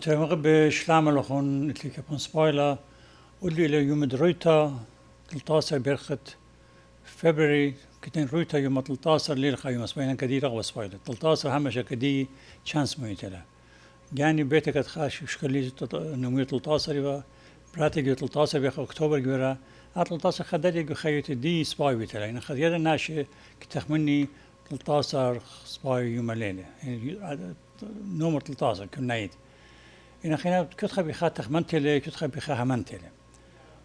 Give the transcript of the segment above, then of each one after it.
أتوقع بشلام لخون اللي كبون سبايلا واللي إلى يوم درويتا 13 برخت فبراير كتن رويتا يوم 13 ليلة يوم سبايلا كدي رغبة سبايلا 13 همشة كدي chance ميتلا يعني بيتك تخاش شكلي نمية 13 يبقى براتي 13 بيخ أكتوبر جورا 13 خدري جو خيوت دي سباي بيتلا يعني خدير الناس كتخمني 13 سباي يوم الليلة يعني نومر 13 كنا عيد إن خينا كتخ بخات تخمنتله كتخ بخا همنتله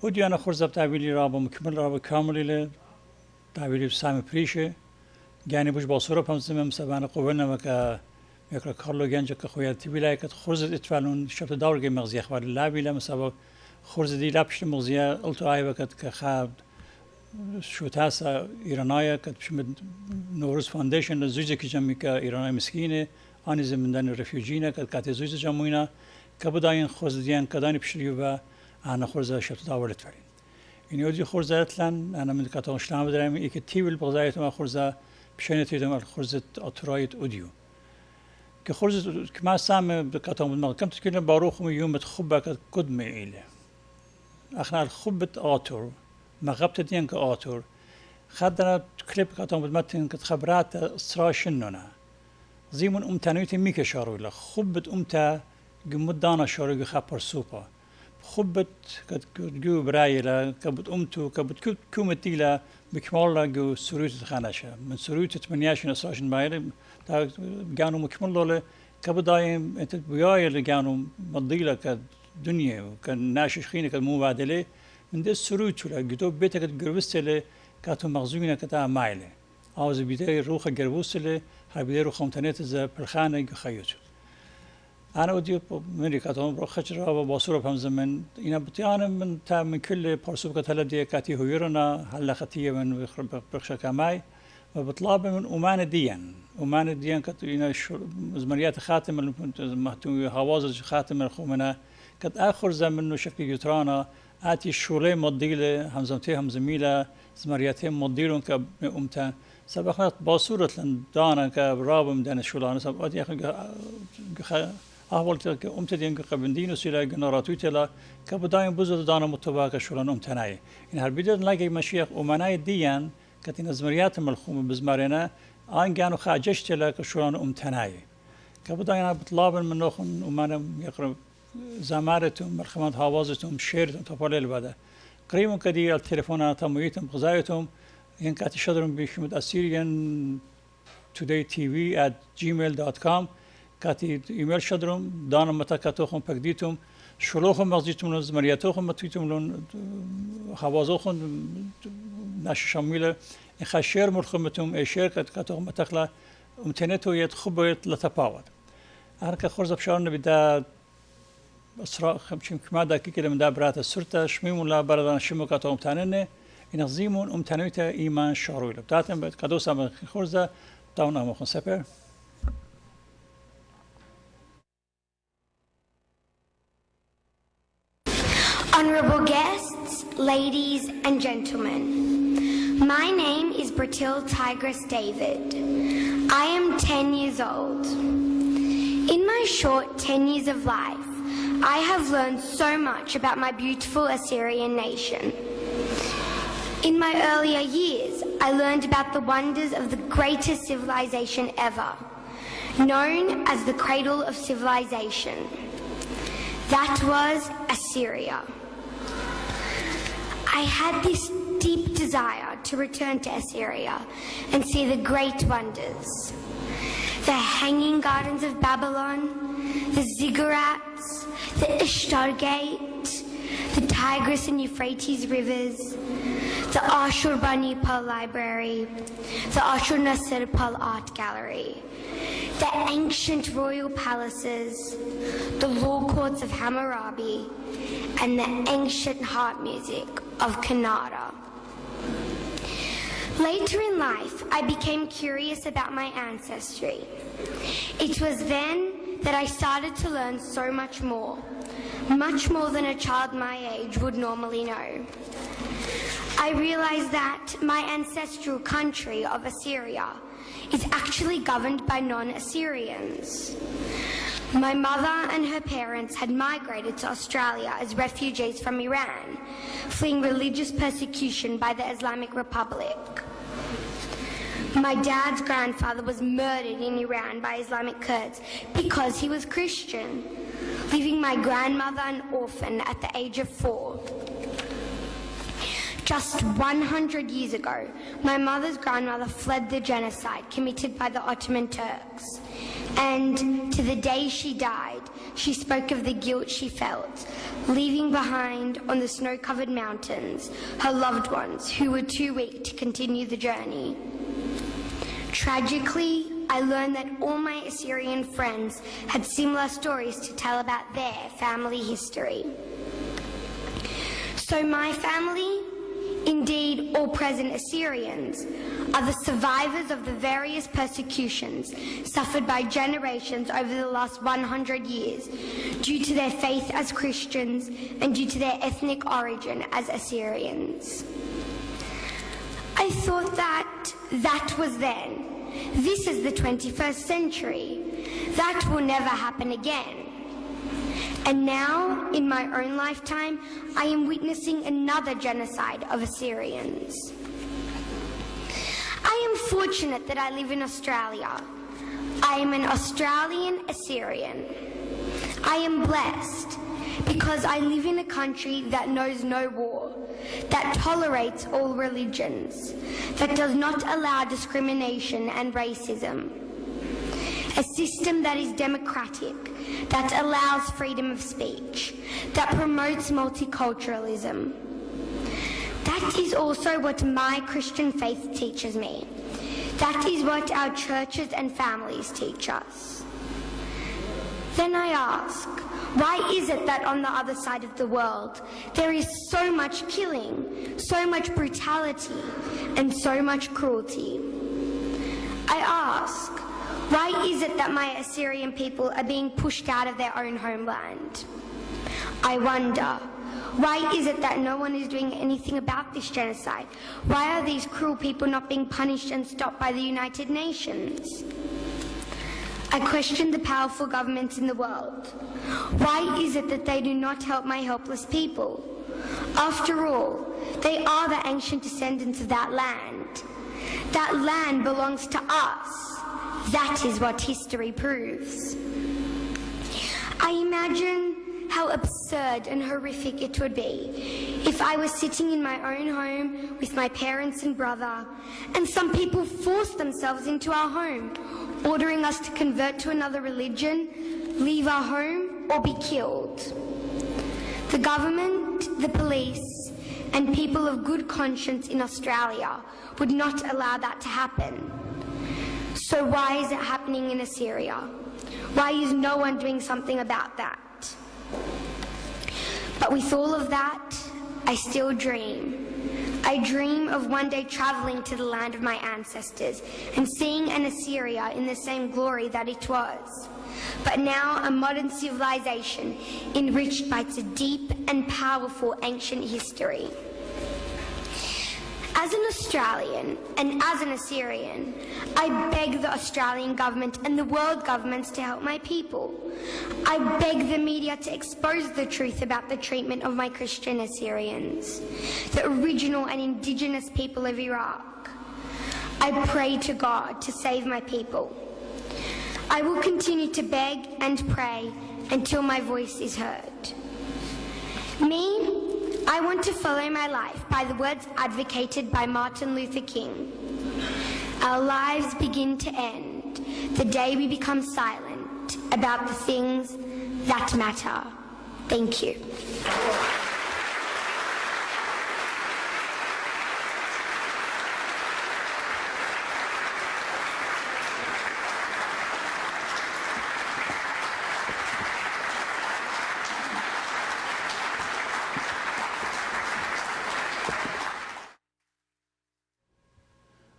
ودي أنا خرزة بتعبيلي رابو مكمل رابو كامل له تعبيلي بسامي بريشة يعني بوش باصورة بمزمم سبانا قبلنا مكا يكرا كارلو جانجا كخويا تبيلا كت خرزة اتفعلون شفت دور جي مغزية خوار اللعبي لا مسابق خرزة دي لابش المغزية قلتو آيبا كت كخاب شو تاسا إيرانايا كت بشمد نوروز فاونديشن لزوجة كي جمي كإيرانايا مسكينة آني زمندان الرفيوجينا كت كاتي زوجة جموينا كبداين خرزة ديان كداني بشريوبا أنا خرزة شفت دور اتفعلين إني ودي خرزة اتلان أنا من كاتون شلام بدرامي إيك تيويل بغزايتو ما خرزة بشينتيتو ما خرزة أطرايت أوديو كخرزة كما سام بكاتون بالمغ كم تتكلم باروخهم يوم تخبة قدمة إليه أخنا الخبة آتور ما غبت ديان كآتور خدنا كليب كاتون بالمتن كتخبرات إسرا شنونا زيمون أمتانويتي ميكا شارولا خبة أمتا جمود دانا شارو خبر سوبا خبت كتجو برايلا كبت أمتو كبت كومتيلا بكمالا جو سروت خانشة من سروت 18 باير تا جانو مكمل له كبدايم انت بياي اللي جانو مضيله كدنيا وكان ناشش خينه كمبادله من ده سروت ولا جدو بيتك جربستله كاتو مغزوينه كتا مايله عاوز بيدي روخ جربوسله هبيدي روخ امتنات ز بالخانه خيوت انا ودي من كاتو روخ خجرا وباصوره بهم زمن انا بتيان من تا من كل بارسوب كتلدي كاتي هويرنا هلا ختيه من يخرب برخشه كماي وبطلاب من أمان الديان كتينا زمريات خاتم المهتوم هواز خاتم الخومنا كت آخر زمن شكل يترانا آتي الشولي مضيلة هم زميلة زمرياتهم مضيلون كأمتا سبقنا باصورة لندانا كرابم دان الشولان سب آتي آخر أول كأمتا ديان كبندينو سيلا جنراتوي تلا كبداين بزود دانا متباك الشولان أمتناي إن هالبداية نلاقي مشيخ أماناي الديان كتين زمريات ملخوم بزمارنا آن كانوا خاجشت لك شلون أمتناي كبداينا بطلاب من نخون ومانا يقرب زمارتهم مرخمات هوازتهم شيرتهم تفعل بعده قريبا كدي التليفونات تمويتهم غزايتهم ين كاتي شدرهم بشمد Assyrian today tv@gmail.com كاتي إيميل شدرهم دانا متى كاتوخم بقديتهم شلوخم مغزيتهم لون زمرياتوخم متويتهم لون هوازوخم ناش شاميله خشير مرخمتهم اي شركه كاتوخم تخلا امتنتو يتخبط لتفاوض هركا خرزه بشارنا بدا اسراء خمشم كما داكي كده من دابرات السرطه شميم ولا بردان شمو كاتوخم تاننه ان زيمون امتنويتا ايمان شارويل بتاعتم بد كادوسا من خرزه تاونا مخن سفر Honorable guests, ladies and gentlemen, my name is Bertil Tigress David. I am 10 years old. In my short 10 years of life, I have learned so much about my beautiful Assyrian nation. In my earlier years, I learned about the wonders of the greatest civilization ever, known as the cradle of civilization. That was Assyria. I had this deep desire to return to Assyria and see the great wonders. The Hanging Gardens of Babylon, the ziggurats, the Ishtar Gate, the Tigris and Euphrates rivers, the Ashurbanipal Library, the Ashurnasirpal Art Gallery, the ancient royal palaces, the law courts of Hammurabi, and the ancient harp music of Kannada. Later in life, I became curious about my ancestry. It was then that I started to learn so much more than a child my age would normally know. I realized that my ancestral country of Assyria is actually governed by non-Assyrians. My mother and her parents had migrated to Australia as refugees from Iran, fleeing religious persecution by the Islamic Republic. My dad's grandfather was murdered in Iran by Islamic Kurds because he was Christian, leaving my grandmother an orphan at the age of 4. Just 100 years ago, my mother's grandmother fled the genocide committed by the Ottoman Turks. And to the day she died, she spoke of the guilt she felt, leaving behind on the snow-covered mountains her loved ones who were too weak to continue the journey. Tragically, I learned that all my Assyrian friends had similar stories to tell about their family history. So my family, indeed all present Assyrians, are the survivors of the various persecutions suffered by generations over the last 100 years due to their faith as Christians and due to their ethnic origin as Assyrians. I thought that was then. This is the 21st century. That will never happen again. And now, in my own lifetime, I am witnessing another genocide of Assyrians. I am fortunate that I live in Australia. I am an Australian Assyrian. I am blessed because I live in a country that knows no war, that tolerates all religions, that does not allow discrimination and racism. A system that is democratic, that allows freedom of speech, that promotes multiculturalism. That is also what my Christian faith teaches me. That is what our churches and families teach us. Then I ask, why is it that on the other side of the world there is so much killing, so much brutality, and so much cruelty? I ask, why is it that my Assyrian people are being pushed out of their own homeland? I wonder, why is it that no one is doing anything about this genocide? Why are these cruel people not being punished and stopped by the United Nations? I question the powerful governments in the world. Why is it that they do not help my helpless people? After all, they are the ancient descendants of that land. That land belongs to us. That is what history proves. I imagine how absurd and horrific it would be if I was sitting in my own home with my parents and brother, and some people forced themselves into our home, ordering us to convert to another religion, leave our home, or be killed. The government, the police, and people of good conscience in Australia would not allow that to happen. So why is it happening in Assyria? Why is no one doing something about that? But with all of that, I still dream. I dream of one day traveling to the land of my ancestors and seeing an Assyria in the same glory that it was, but now a modern civilization enriched by its deep and powerful ancient history. As an Australian and as an Assyrian, I beg the Australian government and the world governments to help my people. I beg the media to expose the truth about the treatment of my Christian Assyrians, the original and indigenous people of Iraq. I pray to God to save my people. I will continue to beg and pray until my voice is heard. Me, I want to follow my life by the words advocated by Martin Luther King. Our lives begin to end the day we become silent about the things that matter. Thank you.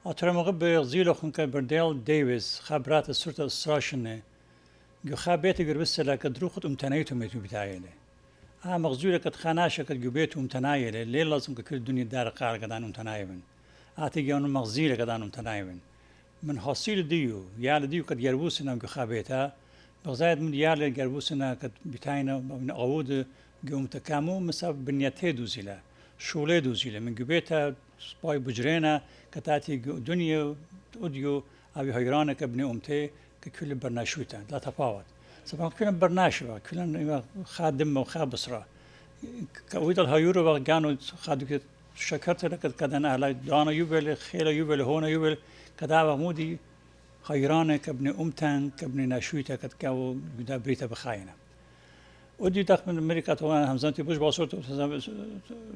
أترى بيغزيلو خنك برديل ديفيس خبرات السلطة الساشنة جو خابيت قربس لك دروخت امتنايتو ميتو بتاعيلي مغزولة قد خاناشة قد جوبيتو امتنايلي ليه لازم كل الدنيا دار قار قدان امتنايبن أتيجي مغزيلة قدان امتنايبن من حصيل ديو يا ديو قد يربوسنا جو خابيتها بغزايد من ديال جربوسنا كت بتاعنا من عود قوم تكامو مسا بنيته دوزيلا شولة دوزيلا من جبيتها سباي بجرينا كتاتي دنيا أوديو أبي هيرانة كابن أمتي ككل برناشوتا لا تفاوت سبحان كل برناشوا كلنا خادم وخابصرة كويد الهيورو وكانوا خادوا شكرت لك كدنا على دانا يبل خيل يبل هون يبل كداوا مودي هيرانة كابن أمتان كابن ناشوتا كتكاو بدا بريتا بخاينة ودي داخل أمريكا طبعا همزانتي بوش باصورت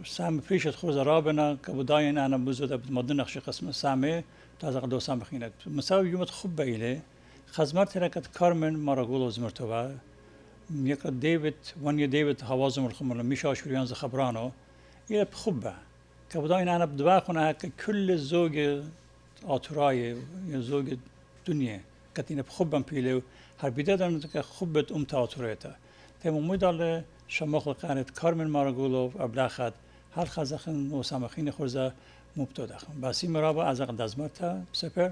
سام فريشة خوز رابنا كبداين أنا بوزودا بمدن أخشي قسم سامي تازق دو سام خينك مساوي يوم تخب إليه خزمرت لك كارمن ماراغولوف زمرتوبا يك ديفيد هوازم الخمر ميشا شوريان ز خبرانو إلى بخبة كبداين أنا بدواخنا كل زوج آتوراي زوج دنيا كتينا بخبة بيلو هر بداية خبة تآتوريتا تم مدل شماخ قانت کارمن ماراگولوف ابلاخد هر خزخن و سامخین خورزه مبتدخن باسی مرابا از دزمرتا سپر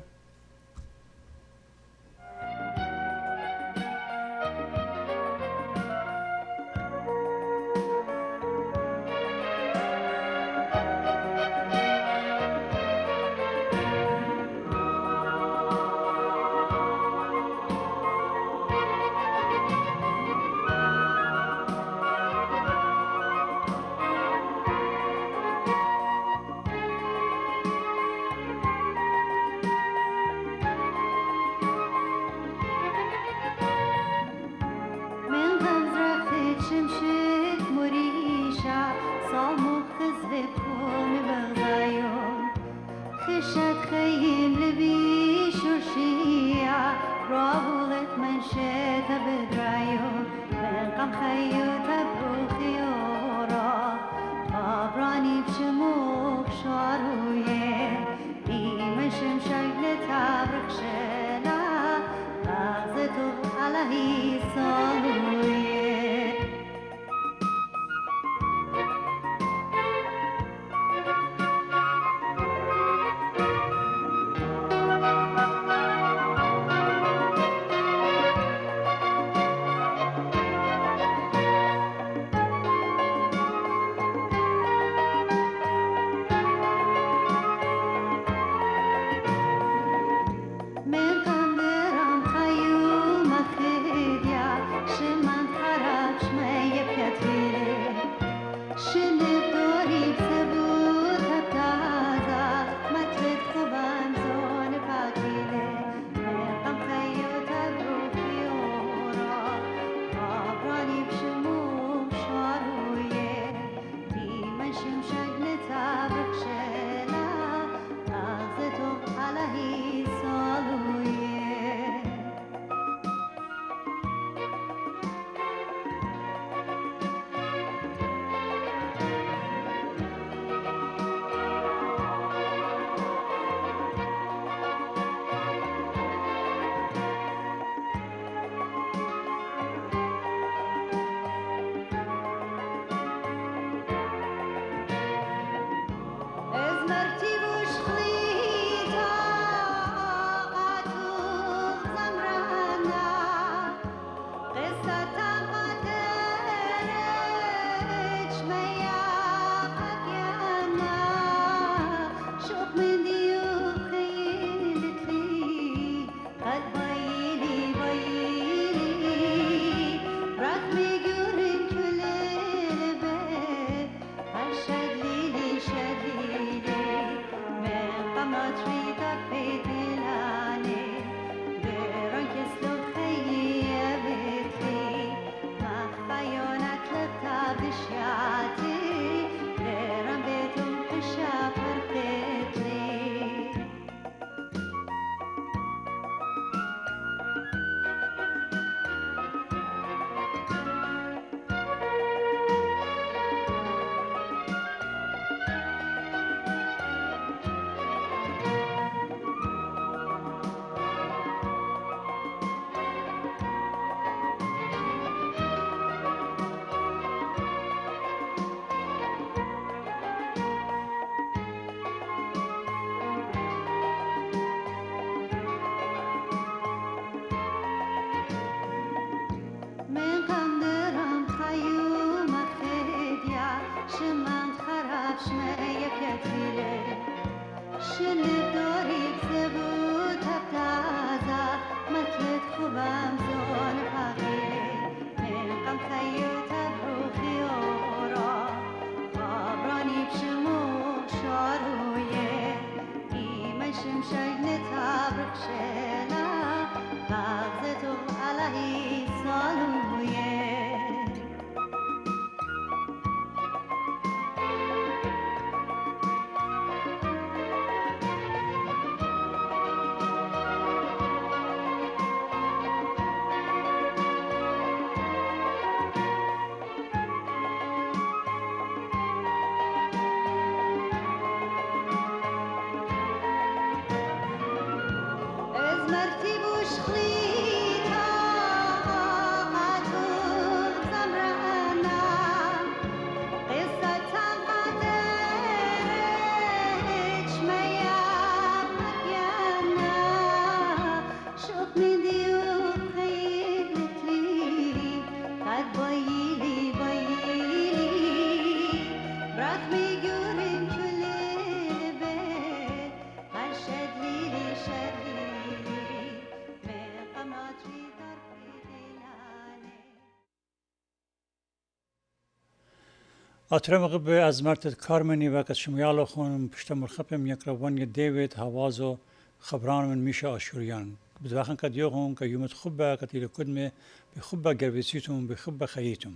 أترمغ بأزمرت كارمني وقت شميالو خون بشتمر خبم يكروان ديفيد هوازو خبران من ميشا أشوريان بدواخن قد يوغون كيومت خبا كتير كدمة بخبا جربسيتهم بخبا خيتهم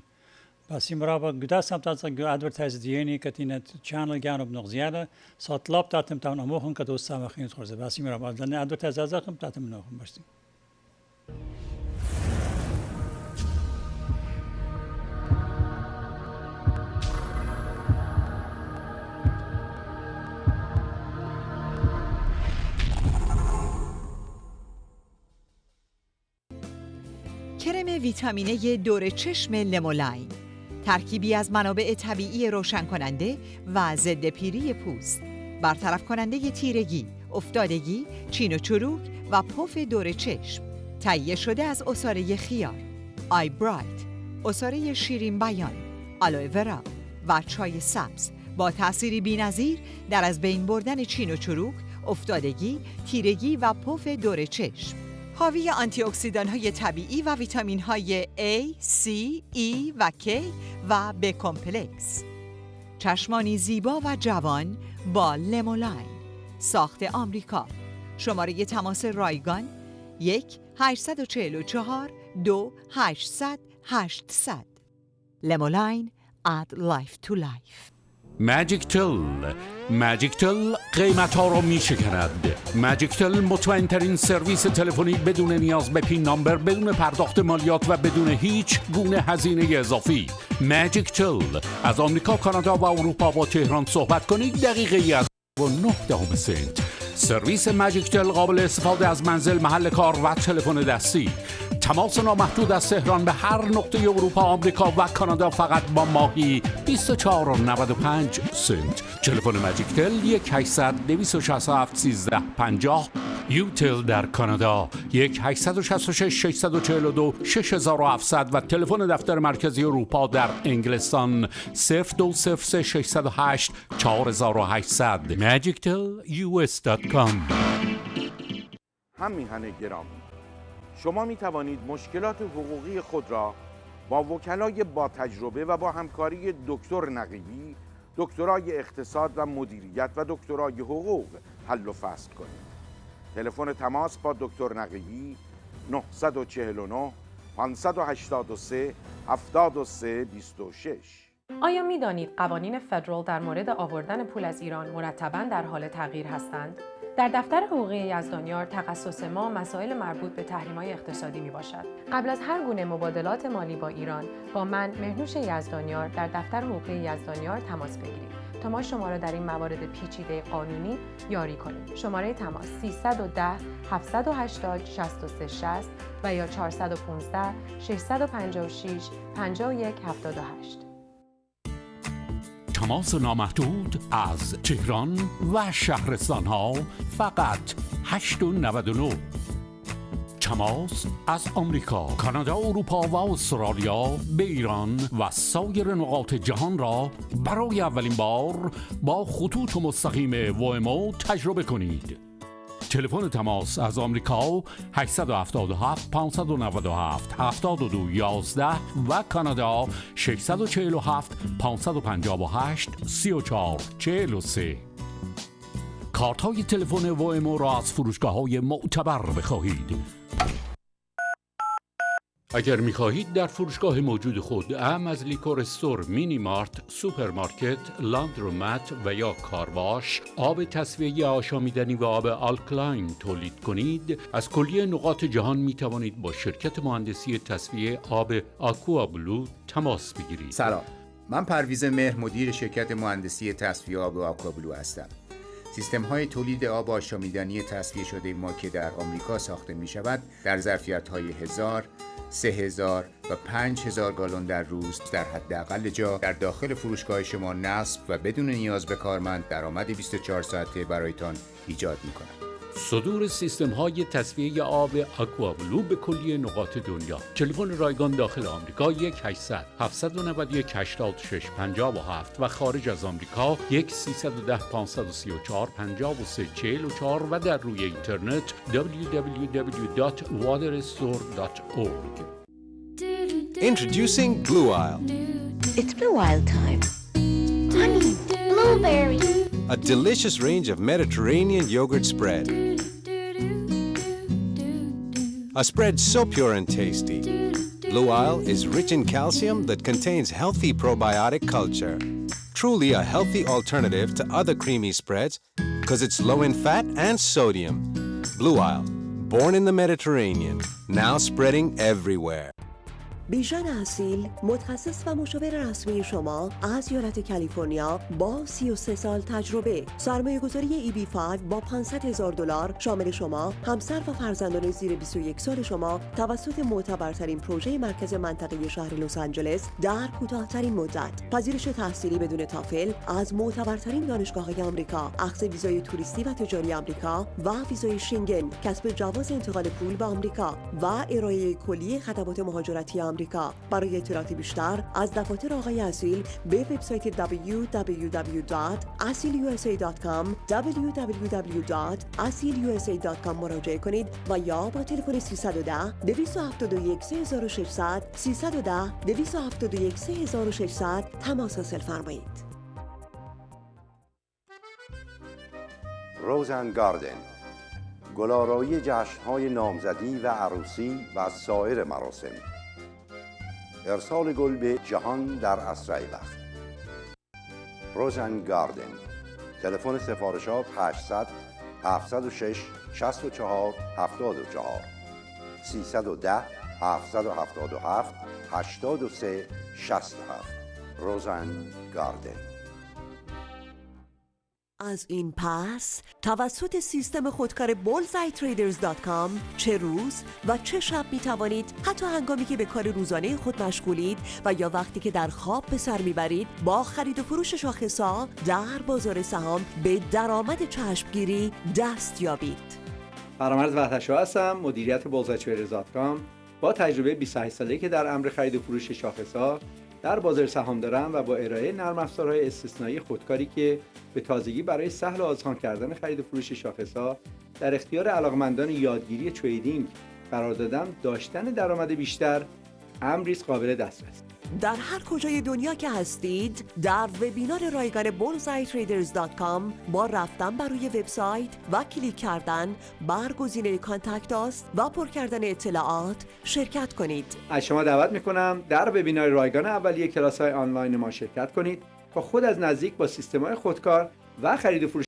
بس مرابا قداس هم تنصق أدورتايز دياني كتينة channel جانو بنغ زيادة ساطلاب تاتم تاون أموخن كدوست سامخين تخرزة بس مرابا لأن أدورتايز أزاقم تاتم منوخن بشتي کرم ویتامینی دور چشم لمولاین، ترکیبی از منابع طبیعی روشن کننده و ضد پیری پوست، برطرف کننده تیرگی، افتادگی، چین و چروک و پف دور چشم. تهیه شده از عصاره خیار، آی برایت، عصاره شیرین بیان، آلوئه ورا و چای سبز با تأثیری بی‌نظیر در از بین بردن چین و چروک، افتادگی، تیرگی و پف دور چشم. حاوی آنتی اکسیدان‌های طبیعی و ویتامین‌های A, C, E و K و B کمپلکس. چشمانی زیبا و جوان با لمولاین. ساخت آمریکا. شماره تماس رایگان 1-844-2-800-800. لمولاین add life to life. ماجیک تل قیمت ها رو می شکند. ماجیک تل مطمئن ترین سرویس تلفنی بدون نیاز به پین نامبر، بدون پرداخت مالیات و بدون هیچ گونه هزینه اضافی. ماجیک تل از آمریکا، کانادا و اروپا با تهران صحبت کنید دقیقه از 9 سنت. سرویس ماجیک تل قابل استفاده از منزل، محل کار و تلفن دستی. تماس نامحدود از تهران به هر نقطه اروپا، آمریکا و کانادا فقط با ماهی 24.95 سنت. تلفن ماجیک تل 1-800-267-1350. یوتل در کانادا 1-866-642-6700 و تلفن دفتر مرکزی اروپا در انگلستان 02-608-4800. magictelus.com. هم میهن گرامی، شما می توانید مشکلات حقوقی خود را با وکلای با تجربه و با همکاری دکتر نقیبی، دکترای اقتصاد و مدیریت و دکترای حقوق حل و فصل کنید. تلفن تماس با دکتر نقیبی 949 583 7326. آیا می دانید قوانین فدرال در مورد آوردن پول از ایران مرتباً در حال تغییر هستند؟ در دفتر حقوقی یزدانیار تخصص ما مسائل مربوط به تحریم‌های اقتصادی میباشد. قبل از هر گونه مبادلات مالی با ایران با من مهنوش یزدانیار در دفتر حقوقی یزدانیار تماس بگیرید تا ما شما را در این موارد پیچیده قانونی یاری کنیم. شماره تماس 310 780 6360 و یا 415 656 5178. تماس نامحدود از تهران و شهرستان ها فقط 8.99. تماس از آمریکا، کانادا، اروپا و استرالیا به ایران و سایر نقاط جهان را برای اولین بار با خطوط مستقیم وایمو تجربه کنید. تلفن تماس از آمریکا 877 597 7211 و کانادا 647 558 3443. کارت های تلفن وایمو را از فروشگاه های معتبر بخواهید. اگر می‌خواهید در فروشگاه موجود خود اعم از لیکور استور، مینی مارت، سوپرمارکت، لاندرومت و یا کارواش آب تصفیه آشامیدنی و آب آلکلاین تولید کنید، از کلیه نقاط جهان می‌توانید با شرکت مهندسی تصفیه آب آکوا بلو تماس بگیرید. سلام، من پرویز مهر، مدیر شرکت مهندسی تصفیه آب آکوا بلو هستم. سیستم های تولید آب آشامیدنی تصفیه شده ما که در آمریکا ساخته می شود در ظرفیت های 1000 3000 و 5000 گالن در روز در حداقل جا در داخل فروشگاه شما نصب و بدون نیاز به کارمند درآمد 24 ساعته برایتان ایجاد می‌کند. صدور سیستم های تصفیه آب آکوا بلو به کلیه نقاط دنیا. تلفن رایگان داخل آمریکا 1-800 791 86 57 و خارج از آمریکا 1-310 534 5344 و در روی اینترنت www.waterstore.org. Introducing Blue Isle. It's Blue Isle time. Honey, blueberry. A delicious range of Mediterranean yogurt spread. A spread so pure and tasty. Blue Isle is rich in calcium that contains healthy probiotic culture. Truly a healthy alternative to other creamy spreads because it's low in fat and sodium. Blue Isle, born in the Mediterranean, now spreading everywhere. بیژن اصیل، متخصص و مشاور رسمی شما از ایالت کالیفرنیا با 33 سال تجربه، سرمایه‌گذاری EB5 با $500,000 شامل شما، همسر و فرزندان زیر 21 سال شما توسط معتبرترین پروژه مرکز منطقه شهر لس آنجلس در کوتاه‌ترین مدت، پذیرش تحصیلی بدون تافل از معتبرترین دانشگاه‌های آمریکا، اخذ ویزای توریستی و تجاری آمریکا و ویزای شنگن، کسب جواز انتقال پول به آمریکا و ارائه کلی خدمات مهاجرتی آمریکا. برای اطلاعات بیشتر از دفاتر آقای اصیل به وبسایت www.asilusa.com www.asilusa.com مراجعه کنید و یا با تلفن 310 271 3600 310 271 3600 تماس حاصل فرمایید. روزن گاردن، گلارایی جشن‌های نامزدی و عروسی و سایر مراسم، ارسال گل به جهان در اسرع وقت. روزن گاردن. تلفن سفارشات 800 706 64 74 310 777 83 67. روزن گاردن. از این پس توسط سیستم خودکار bullseyetraders.com چه روز و چه شب می توانید حتی هنگامی که به کار روزانه خود مشغولید و یا وقتی که در خواب به سر میبرید با خرید و فروش شاخص‌ها در بازار سهام به درآمد چشمگیری دست یابید. فرامرز وحدت‌شاه هستم، مدیریت bullseyetraders.com با تجربه 28 ساله‌ای که در امر خرید و فروش شاخص‌ها در بازار سهام دارم و با ارائه نرم افزارهای استثنایی خودکاری که به تازگی برای سهل و آسان کردن خرید و فروش شاخص‌ها در اختیار علاقمندان یادگیری تریدینگ قرار دادم، داشتن درآمد بیشتر امری است قابل دسترس. در هر کجای دنیا که هستید در وبینار رایگان bullseyetraders.com با رفتن بر روی وبسایت و کلیک کردن بر گزینه کانتکت آس و پر کردن اطلاعات شرکت کنید. از شما دعوت میکنم در وبینار رایگان اولیه کلاس‌های آنلاین ما شرکت کنید تا خود از نزدیک با سیستم‌های خودکار و خرید و فروش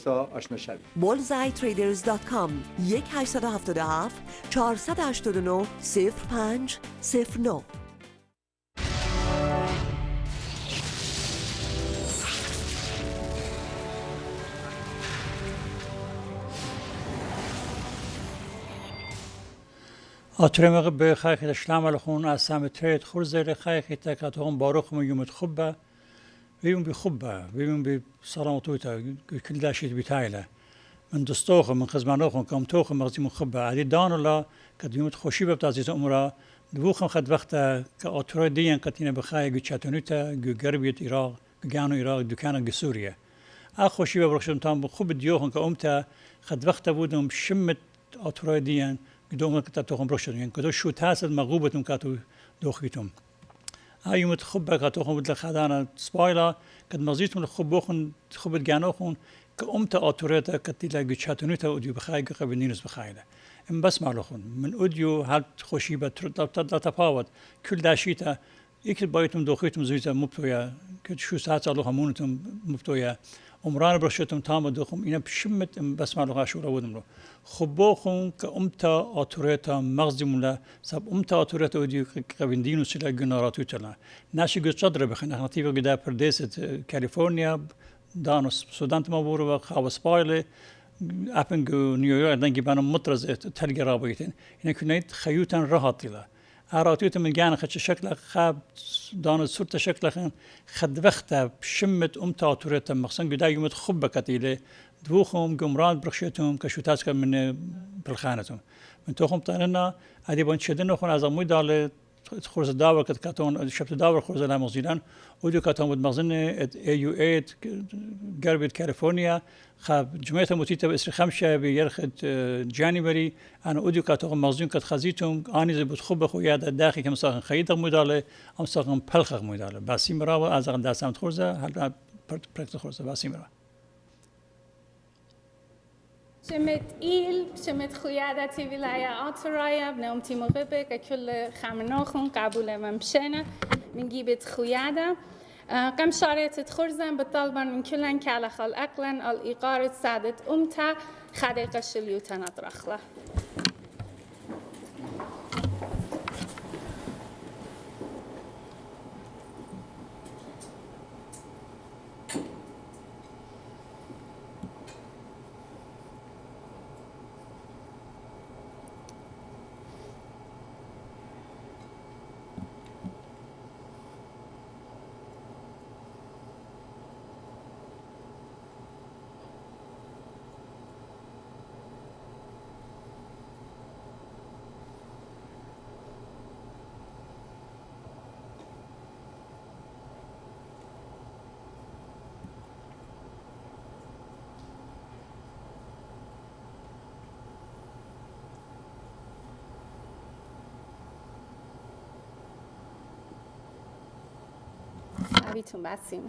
آشنا شوید. bullseyetraders.com 1877 489 0509. أترمغ بخيخة الشلام لخون أسام تريد خرزة لخيخة تكاتهم باروخ من يوم تخبة ويوم بخبة ويوم بصرامتوتا كل داشيت بتايلة من دستوخ من خزمانوخ کم توخ مغزی مخبه عادی دانولا کدیمت خوشی ببتازیت امورا دوخم خد وقت كأطراء ديان كتينا بخايا جو تشاتونيتا جو غربية إيراق جو جانو إيراق دكانا جو سوريا أخو شيبا برشتم تام خوب ديوخن كأمتا خد وقت بودم شمت أطراء ديان قدوم كتاتوخم برشتم يعني كدو شو تاسد مغوبتم كاتو دوخيتم هايومت خبا كاتوخم بدل خدانا سبايلا كد مزيتم الخبوخن خبت جانوخن كأمتا أطراء كتيلا جو تشاتونيتا وديو بخايا جو قبنينوس بخايا ام بس معلوخون من اوديو هل خوشيبه تتفاوت كل داشيتا يكل بايتم دوخيتم زيتا مبتويا كل شو ساعات الله همونتم مبتويا عمران برشتم تام دوخم اینا بشمت ام بس معلوخا شورا ودم رو خبوخون كأمتا آتوريتا مغزمولا سب أمتا آتوريتا اوديو قبندينو سلا جناراتو تلا ناشي جو صدر بخن احنا تيبا قدا پرديست كاليفورنيا دانوس سودانت مابورو خاوس بايله أبنجو نيويورك دنجي بانو مطرز تلقي رابطين إن كنت خيوتا رهاطلة أراتيوتا من جانا خدش شكله خاب دانو صورت شكله خد وقتا بشمت أمتا توريتا مخصن قدا يومت خبة كتيلة دوخهم قمران برخشتهم كشوتاسكا من بالخانتهم من توخم طاننا هذه بان شدنا خون از اموی دال خورز داور کت کاتون شبت داور خورز لاموزیلان اودیو کاتون بود مغزن ایو ایت غربیت کالیفرنیا خب جمعیت متیت به اسر خمسه به یرخت جانیبری انا اودیو کاتون مغزن کت خزیتون آنی زبط خوب خویاد داخلی که مساق خیید موداله ام ساق پلخ موداله باسی مرا و از آن دستم خورزه هل پرکت خورزه باسی مرا شمت خویادتی ولایات رایا بنام تیموقبه که کل خمناخون قبول ممشنه من جیبت خویاده كم شارت تخرزن بالطلبا من كلن كالخ الأقلن الإيقار سادت أمتا خدق الشليوتا نطرخله بیتون بسیم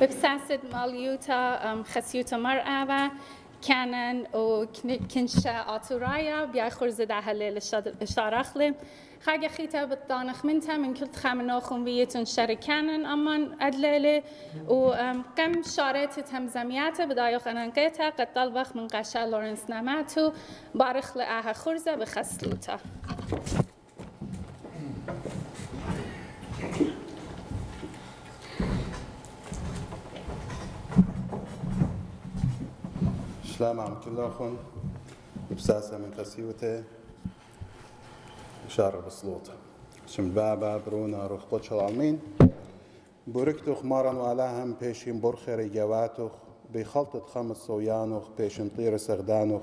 ببساسد مالیوتا خسیوتا مرعبا كانن و كنشا آتورايا بيا خرز ده هلل شارخلم خاجة خيتا بالطانخ منتا من كل خامناخم بيتون شركانن أمان أدلالي و كم شارات تمزمياته بدايخ أنانقيتا قد طلبخ من قشا لورنس ناماتو بارخ لآها خرزة بخسلوتا سلام عم كلكم بساسة من خسيوته شارع بصلوطة شم بابا برونا روح قدش العالمين بوركتوخ مارن وعلاهم بيشين برخري جواتوخ بخلطة خمس صويانوخ بيشين طير سغدانوخ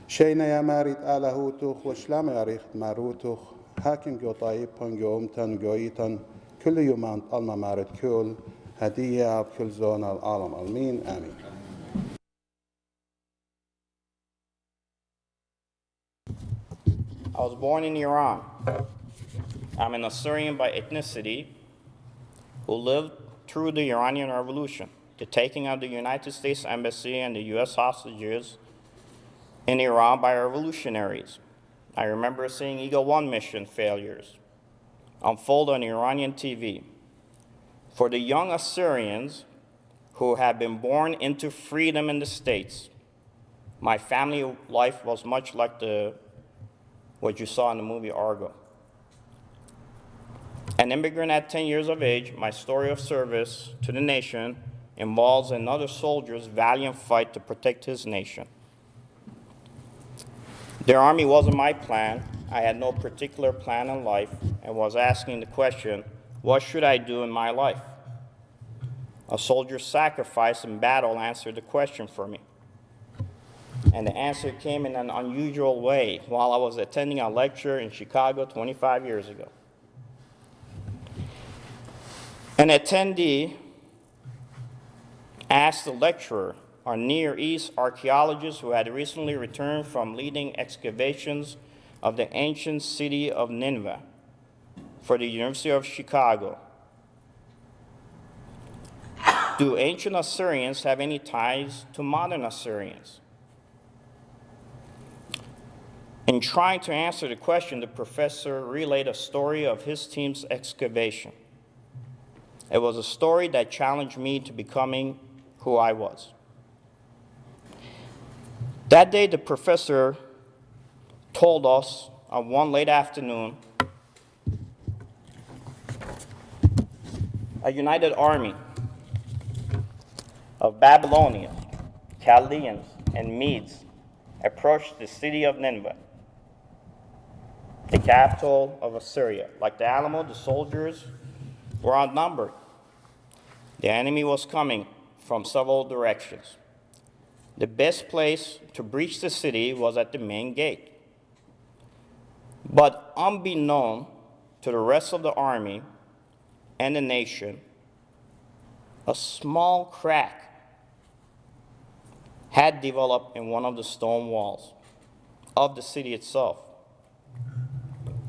شينا يا ماريت آلهوتوخ وشلام يا ريخت ماروتوخ هاكن جو طيب جو أمتن جويتن كل يومان ألما مارت كل هدية بكل زون العالم آمين آمين I was born in Iran. I'm an Assyrian by ethnicity who lived through the Iranian Revolution, the taking of the United States Embassy and the U.S. hostages in Iran by revolutionaries. I remember seeing Eagle 1 mission failures unfold on Iranian TV. For the young Assyrians who had been born into freedom in the States, my family life was much like what you saw in the movie Argo. An immigrant at 10 years of age, my story of service to the nation involves another soldier's valiant fight to protect his nation. The army wasn't my plan. I had no particular plan in life and was asking the question, what should I do in my life? a soldier's sacrifice in battle answered the question for me. And the answer came in an unusual way while I was attending a lecture in Chicago 25 years ago. An attendee asked the lecturer, a Near East archaeologist who had recently returned from leading excavations of the ancient city of Nineveh for the University of Chicago, do ancient Assyrians have any ties to modern Assyrians? In trying to answer the question, the professor relayed a story of his team's excavation. It was a story that challenged me to becoming who I was. That day, the professor told us on one late afternoon, a united army of Babylonians, Chaldeans, and Medes approached the city of Nineveh, the capital of Assyria. Like the Alamo, the soldiers were outnumbered. The enemy was coming from several directions. The best place to breach the city was at the main gate. But unbeknown to the rest of the army and the nation, a small crack had developed in one of the stone walls of the city itself.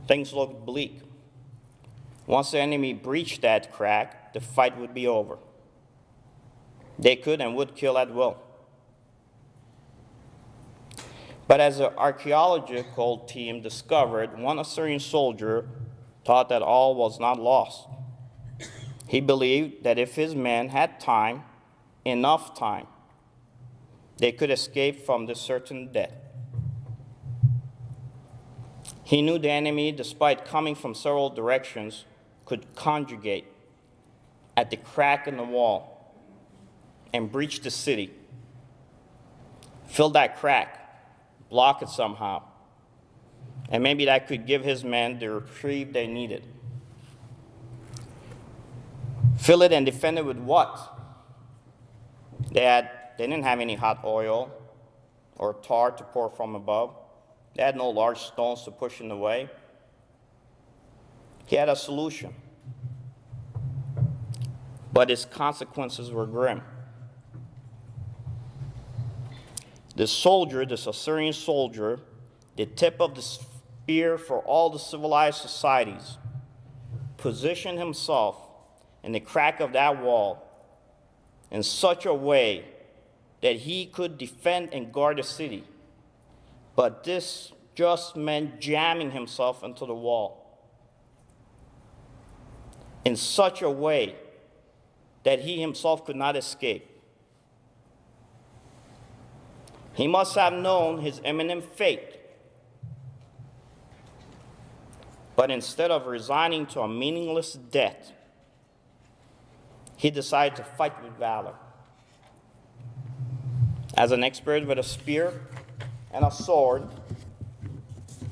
Things looked bleak. Once the enemy breached that crack, the fight would be over. They could and would kill at will. But as the archaeological team discovered, one Assyrian soldier thought that all was not lost. He believed that if his men had time, enough time, they could escape from this certain death. He knew the enemy, despite coming from several directions, could conjugate at the crack in the wall and breach the city. Fill that crack, block it somehow, and maybe that could give his men the reprieve they needed. Fill it and defend it with what? They didn't have any hot oil or tar to pour from above. They had no large stones to push in the way. He had a solution, but its consequences were grim. This Assyrian soldier, the tip of the spear for all the civilized societies, positioned himself in the crack of that wall in such a way that he could defend and guard the city. But this just meant jamming himself into the wall in such a way that he himself could not escape. He must have known his imminent fate. But instead of resigning to a meaningless death, he decided to fight with valor. As an expert with a spear and a sword,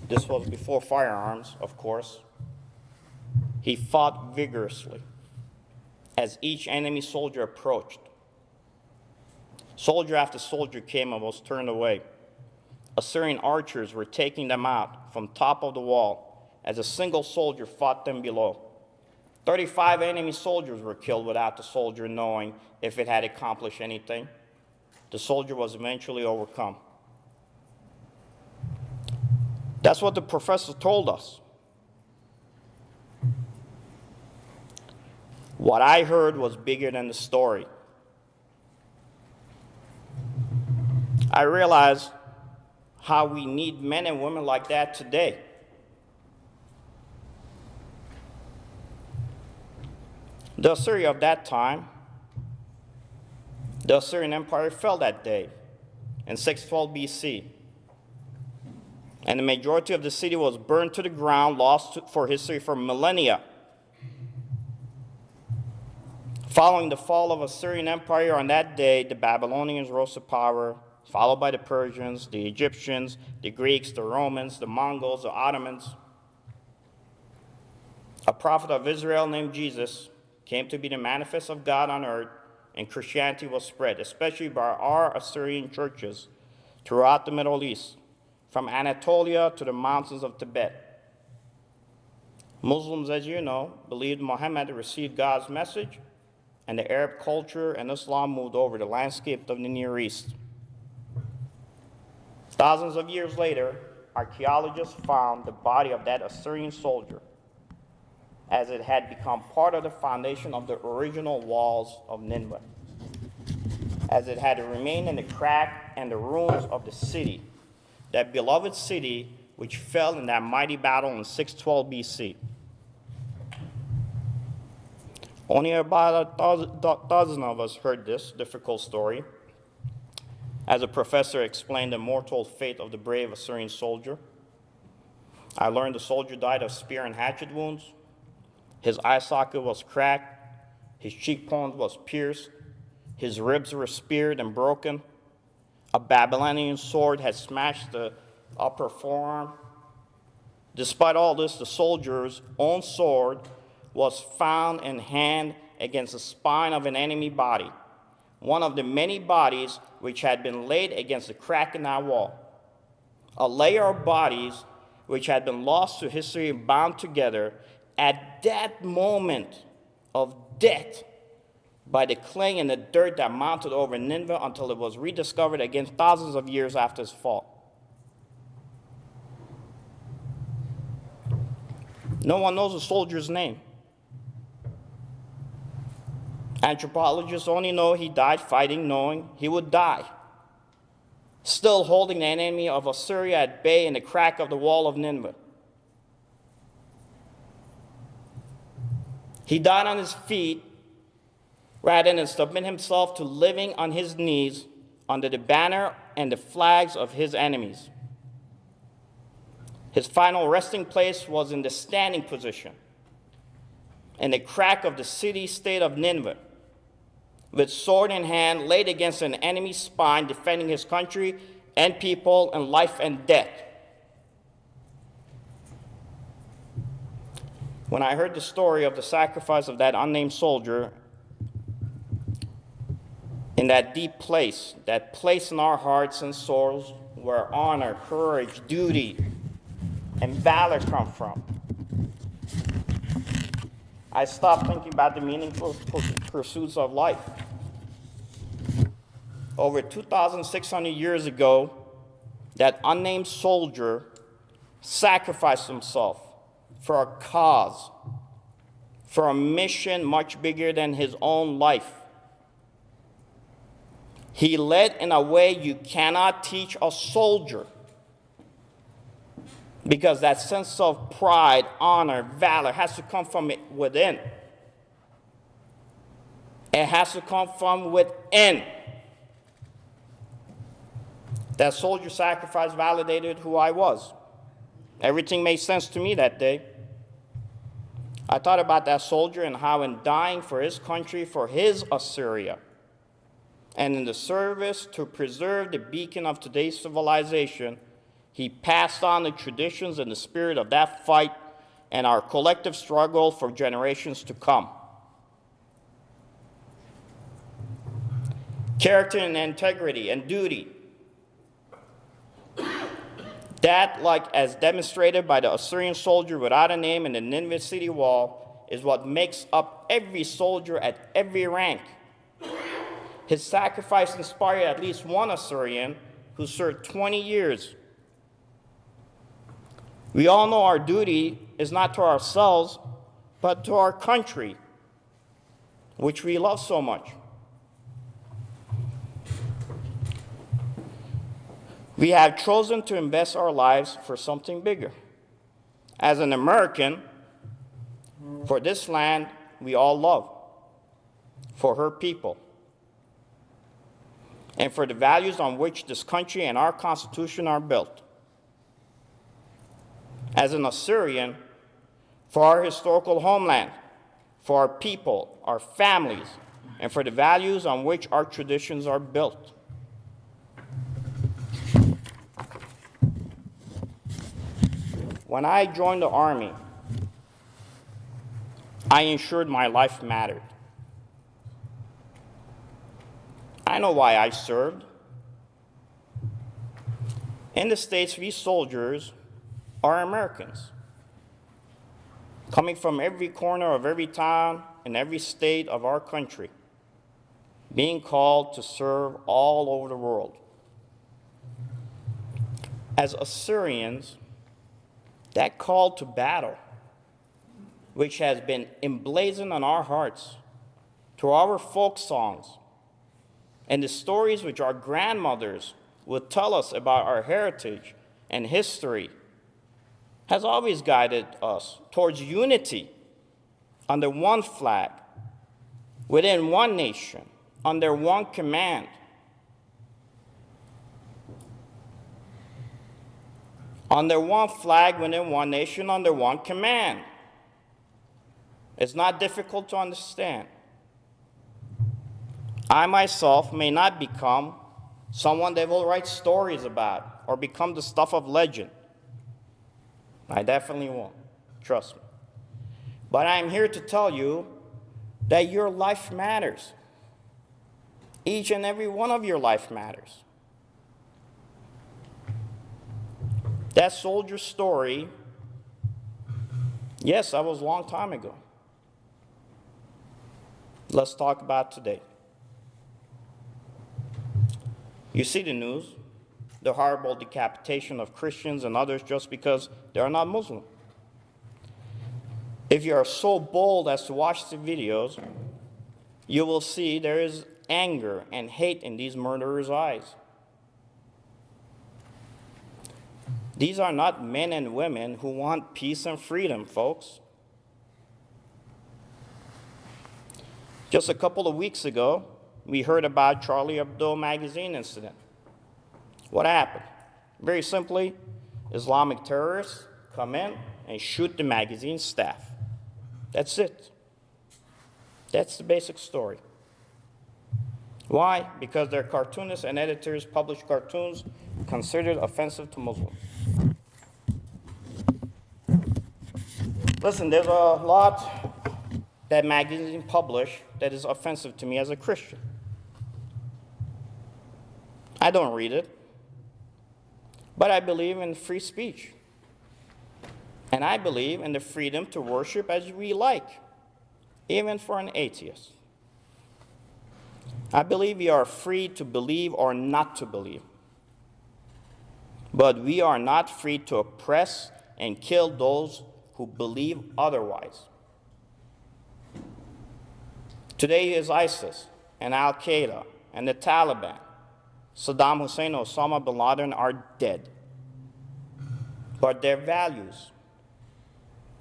this was before firearms, of course, he fought vigorously as each enemy soldier approached. Soldier after soldier came and was turned away. Assyrian archers were taking them out from top of the wall as a single soldier fought them below. 35 enemy soldiers were killed without the soldier knowing if it had accomplished anything. The soldier was eventually overcome. That's what the professor told us. What I heard was bigger than the story. I realized how we need men and women like that today. The Assyria of that time, the Assyrian Empire fell that day in 612 BC. And the majority of the city was burned to the ground, lost for history for millennia. Following the fall of Assyrian Empire on that day, the Babylonians rose to power, followed by the Persians, the Egyptians, the Greeks, the Romans, the Mongols, the Ottomans. A prophet of Israel named Jesus came to be the manifest of God on earth and Christianity was spread, especially by our Assyrian churches throughout the Middle East, from Anatolia to the mountains of Tibet. Muslims, as you know, believed Muhammad received God's message, and the Arab culture and Islam moved over the landscape of the Near East. Thousands of years later, archaeologists found the body of that Assyrian soldier, as it had become part of the foundation of the original walls of Nineveh, as it had remained in the crack and the ruins of the city, that beloved city which fell in that mighty battle in 612 BC. Only about a dozen of us heard this difficult story, as a professor explained the mortal fate of the brave Assyrian soldier. I learned the soldier died of spear and hatchet wounds. His eye socket was cracked, his cheekbones was pierced, his ribs were speared and broken. A Babylonian sword had smashed the upper forearm. Despite all this, the soldier's own sword was found in hand against the spine of an enemy body, one of the many bodies which had been laid against the crack in that wall. A layer of bodies which had been lost to history and bound together at that moment of death by the clay and the dirt that mounted over Nineveh until it was rediscovered again thousands of years after its fall. No one knows the soldier's name. Anthropologists only know he died fighting, knowing he would die, still holding the enemy of Assyria at bay in the crack of the wall of Nineveh. He died on his feet rather than submit himself to living on his knees under the banner and the flags of his enemies. His final resting place was in the standing position, in the crack of the city-state of Nineveh, with sword in hand laid against an enemy's spine, defending his country and people in life and death. When I heard the story of the sacrifice of that unnamed soldier in that deep place, that place in our hearts and souls where honor, courage, duty, and valor come from, I stopped thinking about the meaningful pursuits of life. Over 2,600 years ago, that unnamed soldier sacrificed himself for a cause, for a mission much bigger than his own life. He led in a way you cannot teach a soldier, because that sense of pride, honor, valor has to come from within. It has to come from within. That soldier sacrifice validated who I was. Everything made sense to me that day. I thought about that soldier and how in dying for his country, for his Assyria, and in the service to preserve the beacon of today's civilization, he passed on the traditions and the spirit of that fight and our collective struggle for generations to come. Character and integrity and duty. That, like as demonstrated by the Assyrian soldier without a name in the Nineveh city wall, is what makes up every soldier at every rank. His sacrifice inspired at least one Assyrian who served 20 years. We all know our duty is not to ourselves, but to our country, which we love so much. We have chosen to invest our lives for something bigger. As an American, for this land we all love, for her people, and for the values on which this country and our Constitution are built. As an Assyrian, for our historical homeland, for our people, our families, and for the values on which our traditions are built. When I joined the Army, I ensured my life mattered. I know why I served. In the States, we soldiers are Americans, coming from every corner of every town in every state of our country, being called to serve all over the world. As Assyrians, that call to battle, which has been emblazoned on our hearts through our folk songs and the stories which our grandmothers would tell us about our heritage and history, has always guided us towards unity under one flag, within one nation, under one command. Under one flag, within one nation, under one command. It's not difficult to understand. I myself may not become someone they will write stories about or become the stuff of legend. I definitely won't, trust me. But I'm here to tell you that your life matters. Each and every one of your life matters. That soldier story, yes, that was a long time ago. Let's talk about today. You see the news, the horrible decapitation of Christians and others just because they are not Muslim. If you are so bold as to watch the videos, you will see there is anger and hate in these murderers' eyes. These are not men and women who want peace and freedom, folks. Just a couple of weeks ago, we heard about Charlie Hebdo magazine incident. What happened? Very simply, Islamic terrorists come in and shoot the magazine staff. That's it. That's the basic story. Why? Because their cartoonists and editors publish cartoons considered offensive to Muslims. Listen, there's a lot that magazines publish that is offensive to me as a Christian. I don't read it, but I believe in free speech. And I believe in the freedom to worship as we like, even for an atheist. I believe we are free to believe or not to believe. But we are not free to oppress and kill those who believe otherwise. Today is ISIS and Al-Qaeda and the Taliban. Saddam Hussein and Osama bin Laden are dead. But their values,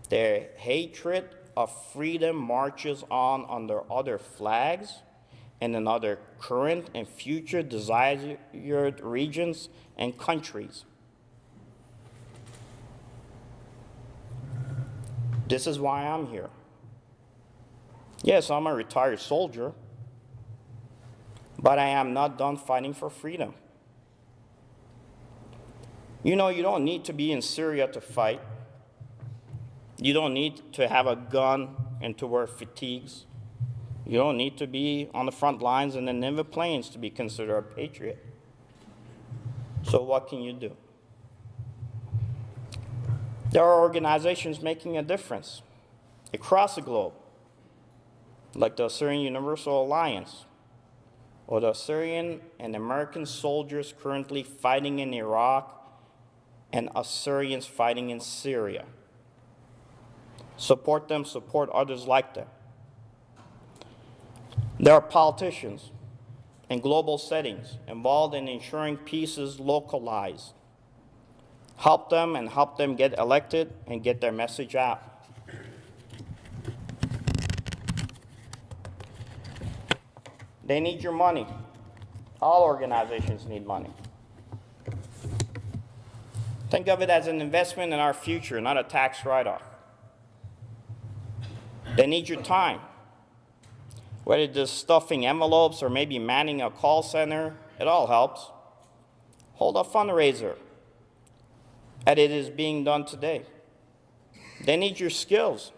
their hatred of freedom marches on under other flags and in other current and future desired regions and countries. This is why I'm here. Yes, I'm a retired soldier, but I am not done fighting for freedom. You know, you don't need to be in Syria to fight. You don't need to have a gun and to wear fatigues. You don't need to be on the front lines in the Nineveh Plains to be considered a patriot. So what can you do? There are organizations making a difference across the globe, like the Assyrian Universal Alliance, or the Assyrian and American soldiers currently fighting in Iraq and Assyrians fighting in Syria. Support them, support others like them. There are politicians in global settings involved in ensuring peace is localized. Help them and help them get elected and get their message out. They need your money. All organizations need money. Think of it as an investment in our future, not a tax write-off. They need your time. Whether it is stuffing envelopes or maybe manning a call center, it all helps. Hold a fundraiser, as it is being done today. They need your skills.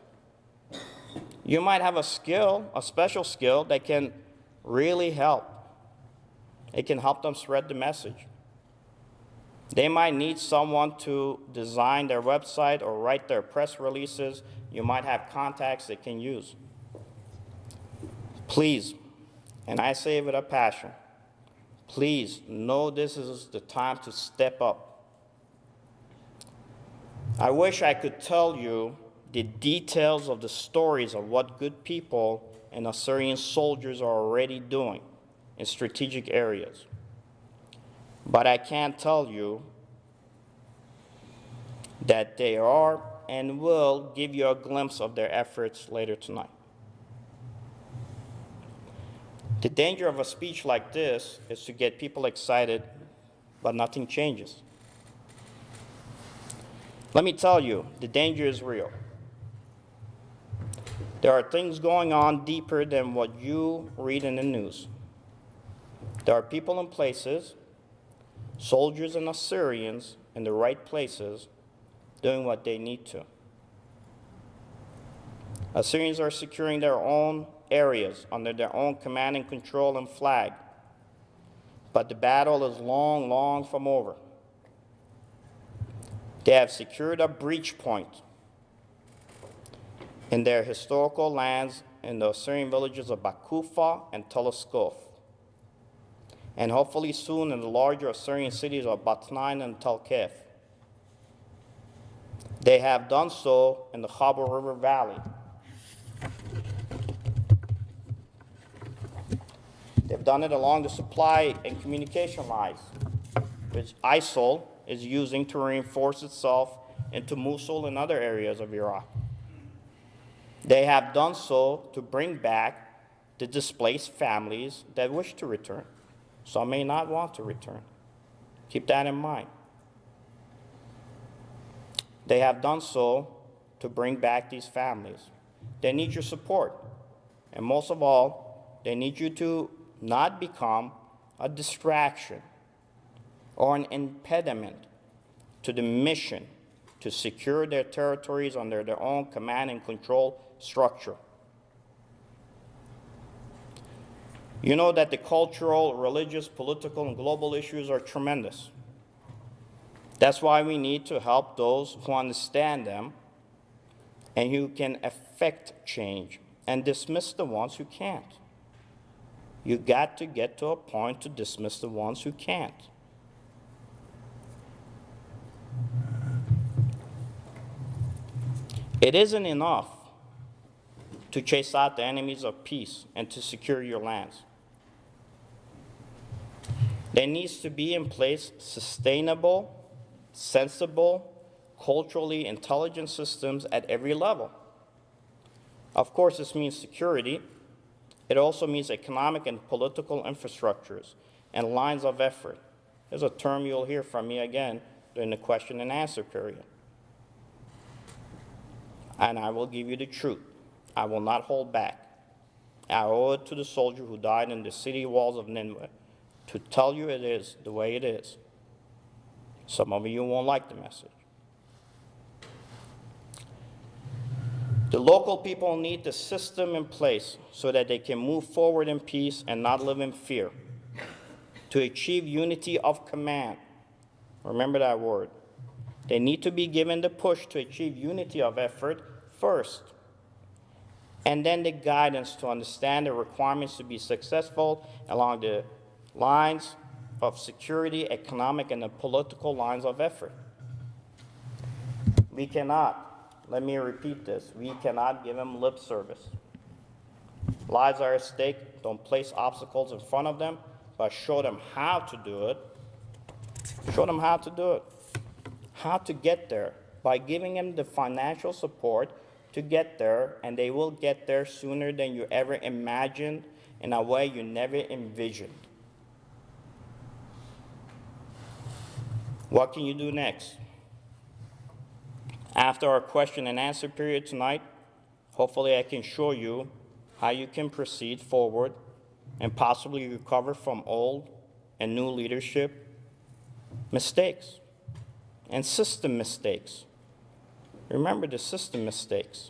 You might have a skill, a special skill that can really help. It can help them spread the message. They might need someone to design their website or write their press releases. You might have contacts they can use. Please, and I say it with a passion, please know this is the time to step up. I wish I could tell you the details of the stories of what good people and Assyrian soldiers are already doing in strategic areas. But I can't tell you that they are and will give you a glimpse of their efforts later tonight. The danger of a speech like this is to get people excited, but nothing changes. Let me tell you, the danger is real. There are things going on deeper than what you read in the news. There are people and places, soldiers and Assyrians in the right places, doing what they need to. Assyrians are securing their own areas under their own command and control and flag. But the battle is long, long from over. They have secured a breach point in their historical lands in the Assyrian villages of Bakufa and Teleskov, and hopefully soon in the larger Assyrian cities of Batnain and Telkef. They have done so in the Khabur River Valley. They've done it along the supply and communication lines, which ISIL is using to reinforce itself into Mosul and other areas of Iraq. They have done so to bring back the displaced families that wish to return. Some may not want to return. Keep that in mind. They have done so to bring back these families. They need your support. And most of all, they need you to not become a distraction or an impediment to the mission to secure their territories under their own command and control structure. You know that the cultural, religious, political, and global issues are tremendous. That's why we need to help those who understand them and who can affect change and dismiss the ones who can't. You got to get to a point to dismiss the ones who can't. It isn't enough to chase out the enemies of peace and to secure your lands. There needs to be in place sustainable, sensible, culturally intelligent systems at every level. Of course, this means security. It also means economic and political infrastructures and lines of effort. There's a term you'll hear from me again during the question and answer period. And I will give you the truth. I will not hold back. I owe it to the soldier who died in the city walls of Nineveh to tell you it is the way it is. Some of you won't like the message. The local people need the system in place so that they can move forward in peace and not live in fear. To achieve unity of command, remember that word. They need to be given the push to achieve unity of effort first, and then the guidance to understand the requirements to be successful along the lines of security, economic, and the political lines of effort. We cannot, let me repeat this, we cannot give them lip service. Lives are at stake. Don't place obstacles in front of them, but show them how to do it. Show them how to do it, how to get there, by giving them the financial support to get there, and they will get there sooner than you ever imagined, in a way you never envisioned. What can you do next? After our question and answer period tonight, hopefully I can show you how you can proceed forward and possibly recover from old and new leadership mistakes and system mistakes. Remember the system mistakes.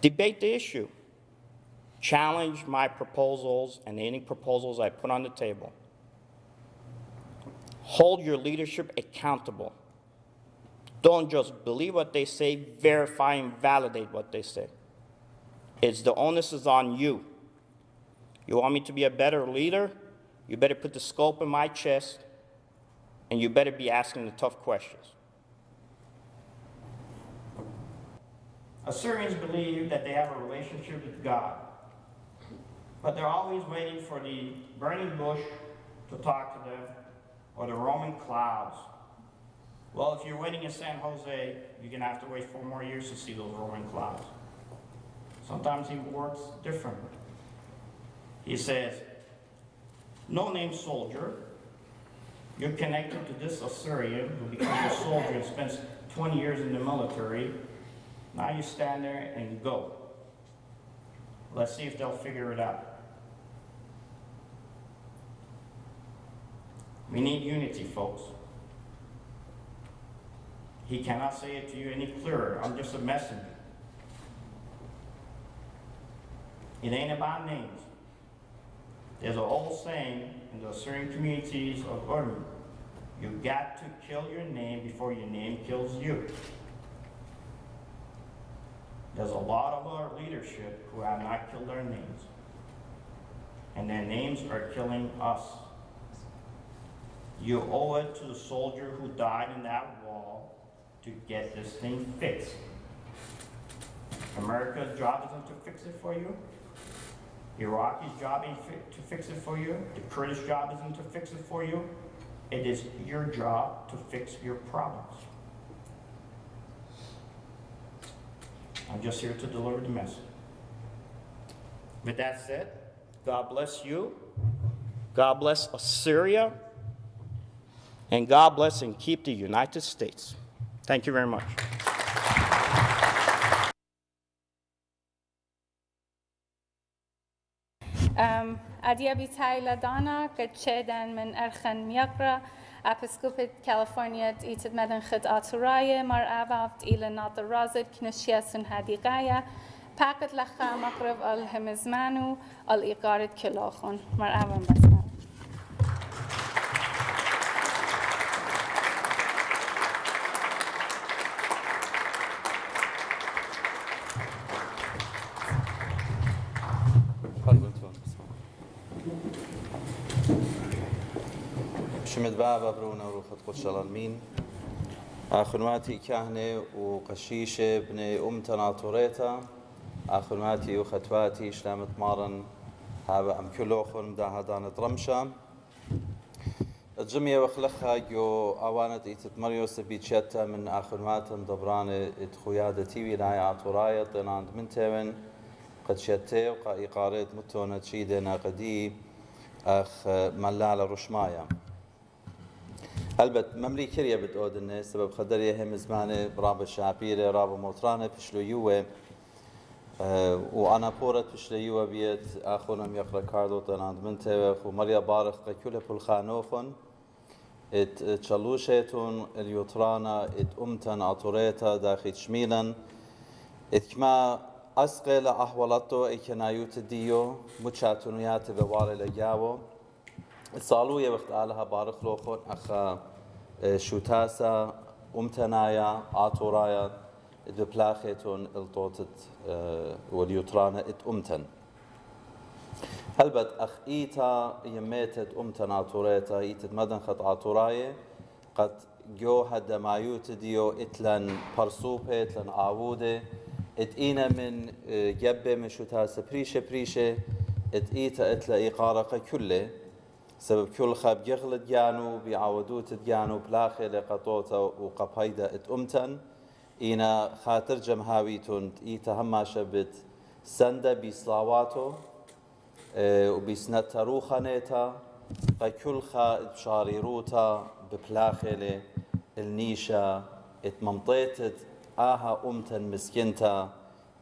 Debate the issue. challenge my proposals and any proposals I put on the table. Hold your leadership accountable. Don't just believe what they say, verify and validate what they say. The onus is on you. You want me to be a better leader? You better put the scope in my chest, and you better be asking the tough questions. Assyrians believe that they have a relationship with God, but they're always waiting for the burning bush to talk to them or the Roman clouds. Well, if you're waiting in San Jose, you're going to have to wait 4 more years to see those Roman clouds. Sometimes he works differently. He says, no-name soldier, you're connected to this Assyrian who becomes a soldier and spends 20 years in the military. Now you stand there and go. Let's see if they'll figure it out. We need unity, folks. He cannot say it to you any clearer. I'm just a messenger. It ain't about names. There's an old saying in the Assyrian communities of Urdu, you got to kill your name before your name kills you. There's a lot of our leadership who have not killed their names, and their names are killing us. You owe it to the soldier who died in that wall to get this thing fixed. America's job isn't to fix it for you. Iraqi's job ain't to fix it for you. The Kurdish job isn't to fix it for you. It is your job to fix your problems. I'm just here to deliver the message. With that said, God bless you. God bless Assyria. And God bless and keep the United States. Thank you very much. أديابي تايلا دانا كتشيدن من أرخن ميقرا أبسكوبة كاليفورنيا إيتد مدن خد آتوراية مر أبافت إلى ناطر رازب كنشياسن هديقايا باقت لخا مقرب الهمزمانو الإقارة كلاخون مر أبان بسمان شمد بابا برونا وروفت قدس الالمين اخنواتي كهنه وقشيشه بني تناطوريتا اخنواتي وختواتي شلامت مارن هذا ام كلوخن دا هدان درمشا الجميع وخلخها جو اوانت ايتت مريو سبيتشتا من اخنواتن دبران اتخويادتي ولاية عطوراية طيناند من تيمن قد شتي وقا اقاريت متونة شيدة ناقدي اخ ملالة رشمايا البت مملي كريا بتقودن سبب خدريه هم زمانه راب شعبيره راب موترانه بشلويوه وانا بورت بشلويوه بيت اخونم يقرا كاردو طناند منته ومريا بارخ كله بالخانوخن ات تشلوشتون اليوترانا ات امتن اطوريتا داخل شميلا ات كما اسقل احولتو اكنايوت ديو متشاتونيات بوار لجاو صالوية وقت آلها بارخ لوخون أخا شوتاسا أمتنايا آتورايا دبلاخيتون الطوتت واليوترانا ات أمتن هلبت أخ إيتا يميتت أمتن آتوريتا إيتت مدن خط آتورايا قد جو هدا مايوت ديو اتلن برسوبة اتلن آوودة ات إينا من جبه من شوتاسا بريشة ات إيتا اتلا إقارقة كله سبب كل خاب يغلط جانو بيعودوت جانو بلاخي لقطوتا وقبايدا ات امتن اينا خاطر جمهاويتون ايتا هما شبت سندا بيسلاواتو وبيسنتا روخانيتا كل خا بشاريروتا ببلاخي النيشا ات ممطيتت آها امتن مسكنتا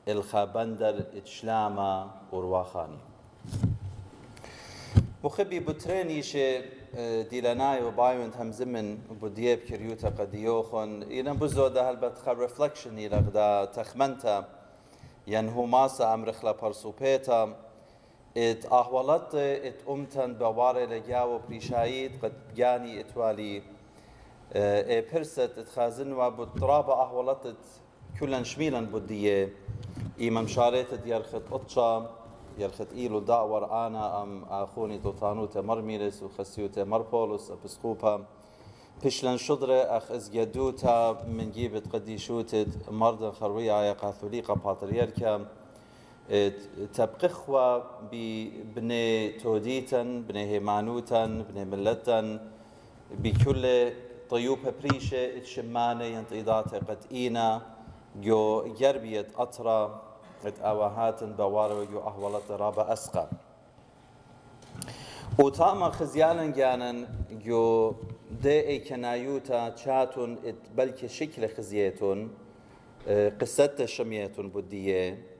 الخابندر ات شلاما ورواخاني مخبي بترينيش ديلاناي وبايونت هم زمن بديب كريوتا قديوخن إلى بزو ده هلبت خا ريفلكشن إلى غدا تخمنتا ينهو ماسا أمرخلا برسوبيتا ات احوالات ات امتن بواره لجاو بريشايد قد جاني اتوالي برست اتخازن وبترابة احوالات كلن شميلا بدية إمام شاريت يرخت أطشا يرخت إيلو داور أنا أم أخوني توتانوتا مرميرس وخسيوتا مربولوس أبسقوبا بشلن شدرة أخ إزجدوتا من جيبت قديشوتت مرضا خروية يا كاثوليقا باتريركا تبقخوا ببني توديتن بني هيمانوتن بني ملتن بكل طيوبة بريشة اتشمانة ينطيدات قد إينا جو جربية أطرا اتأواهات بوارو جو أهولت رابا أسقى وطاما خزيانا جانا جو دي اي كنايوتا تشاتون بلك شكل خزيتون قصة شميتون بدية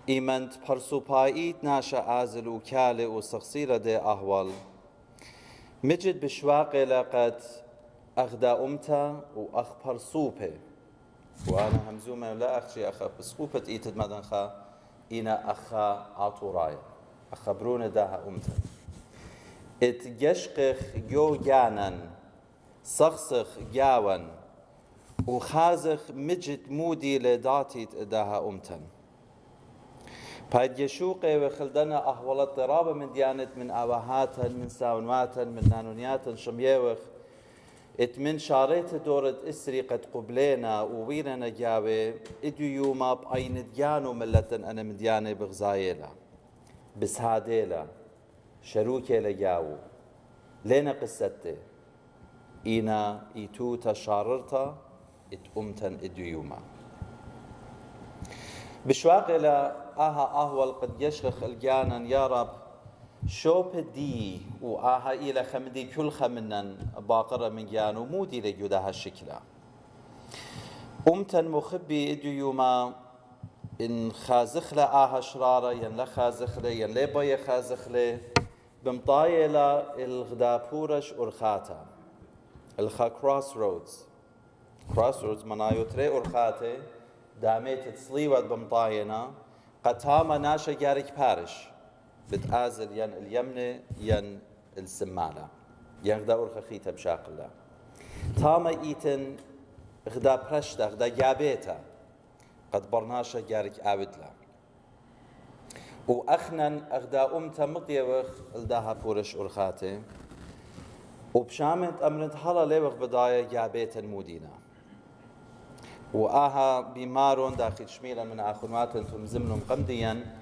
إيمانت برسوبايت ناشا آزل وكالي وسخصيرة دي أهوال مجد بشواقي لقد أغدا أمتا وأخ برسوبي وأنا همزومة لا أخشي أخا بسقوبة إيتد مدنخا إنا أخا عطوراي أخا برونة داها أمتا اتجشقخ جو جانن سخسخ جاون وخازخ مجد مودي لداتي داها أمتن باید يشوقي وخلدنا أهوال اضطراب من ديانت من أواهاتن من ساونواتن من نانونياتن شميوخ اتمن شاريت دورة إسري قد قبلينا ووينا نجاوي إدو يوما بأين ديانو ملتن أنا من دياني بغزايلا بسهاديلا شروكي لجاو لينا قصتي إينا إيتو تشاررتا ات أمتن إدو يوما بشواقلا أهول قد يشخخ الجانا يا رب شوب دي وآها إلى خمدي كل خمنا باقرة من جانو مودي لجودها الشكلة أمتن مخبي إدو يوما إن خازخلة آها شرارة ين لا خازخلة ين لي بي خازخلة بمطايلة الغدابورش أرخاتا الخا كروس رودز منايو تري أرخاتي داميت تسليوات بمطاينا قطامة ناشا جارك بارش بتآزل ين اليمنة ين السمالة ين غدا أرخا خيتا بشاقلة تاما إيتن غدا برشتا غدا جابيتا قد برناشا جارك آودلا وأخنن أغدا أمتا مطيوخ الداها بورش أرخاتي وبشامت أمرت حالا ليوخ بداية جابيتا مودينا وآها بيمارون داخل شميلا من آخرمات تمزمنهم قمديا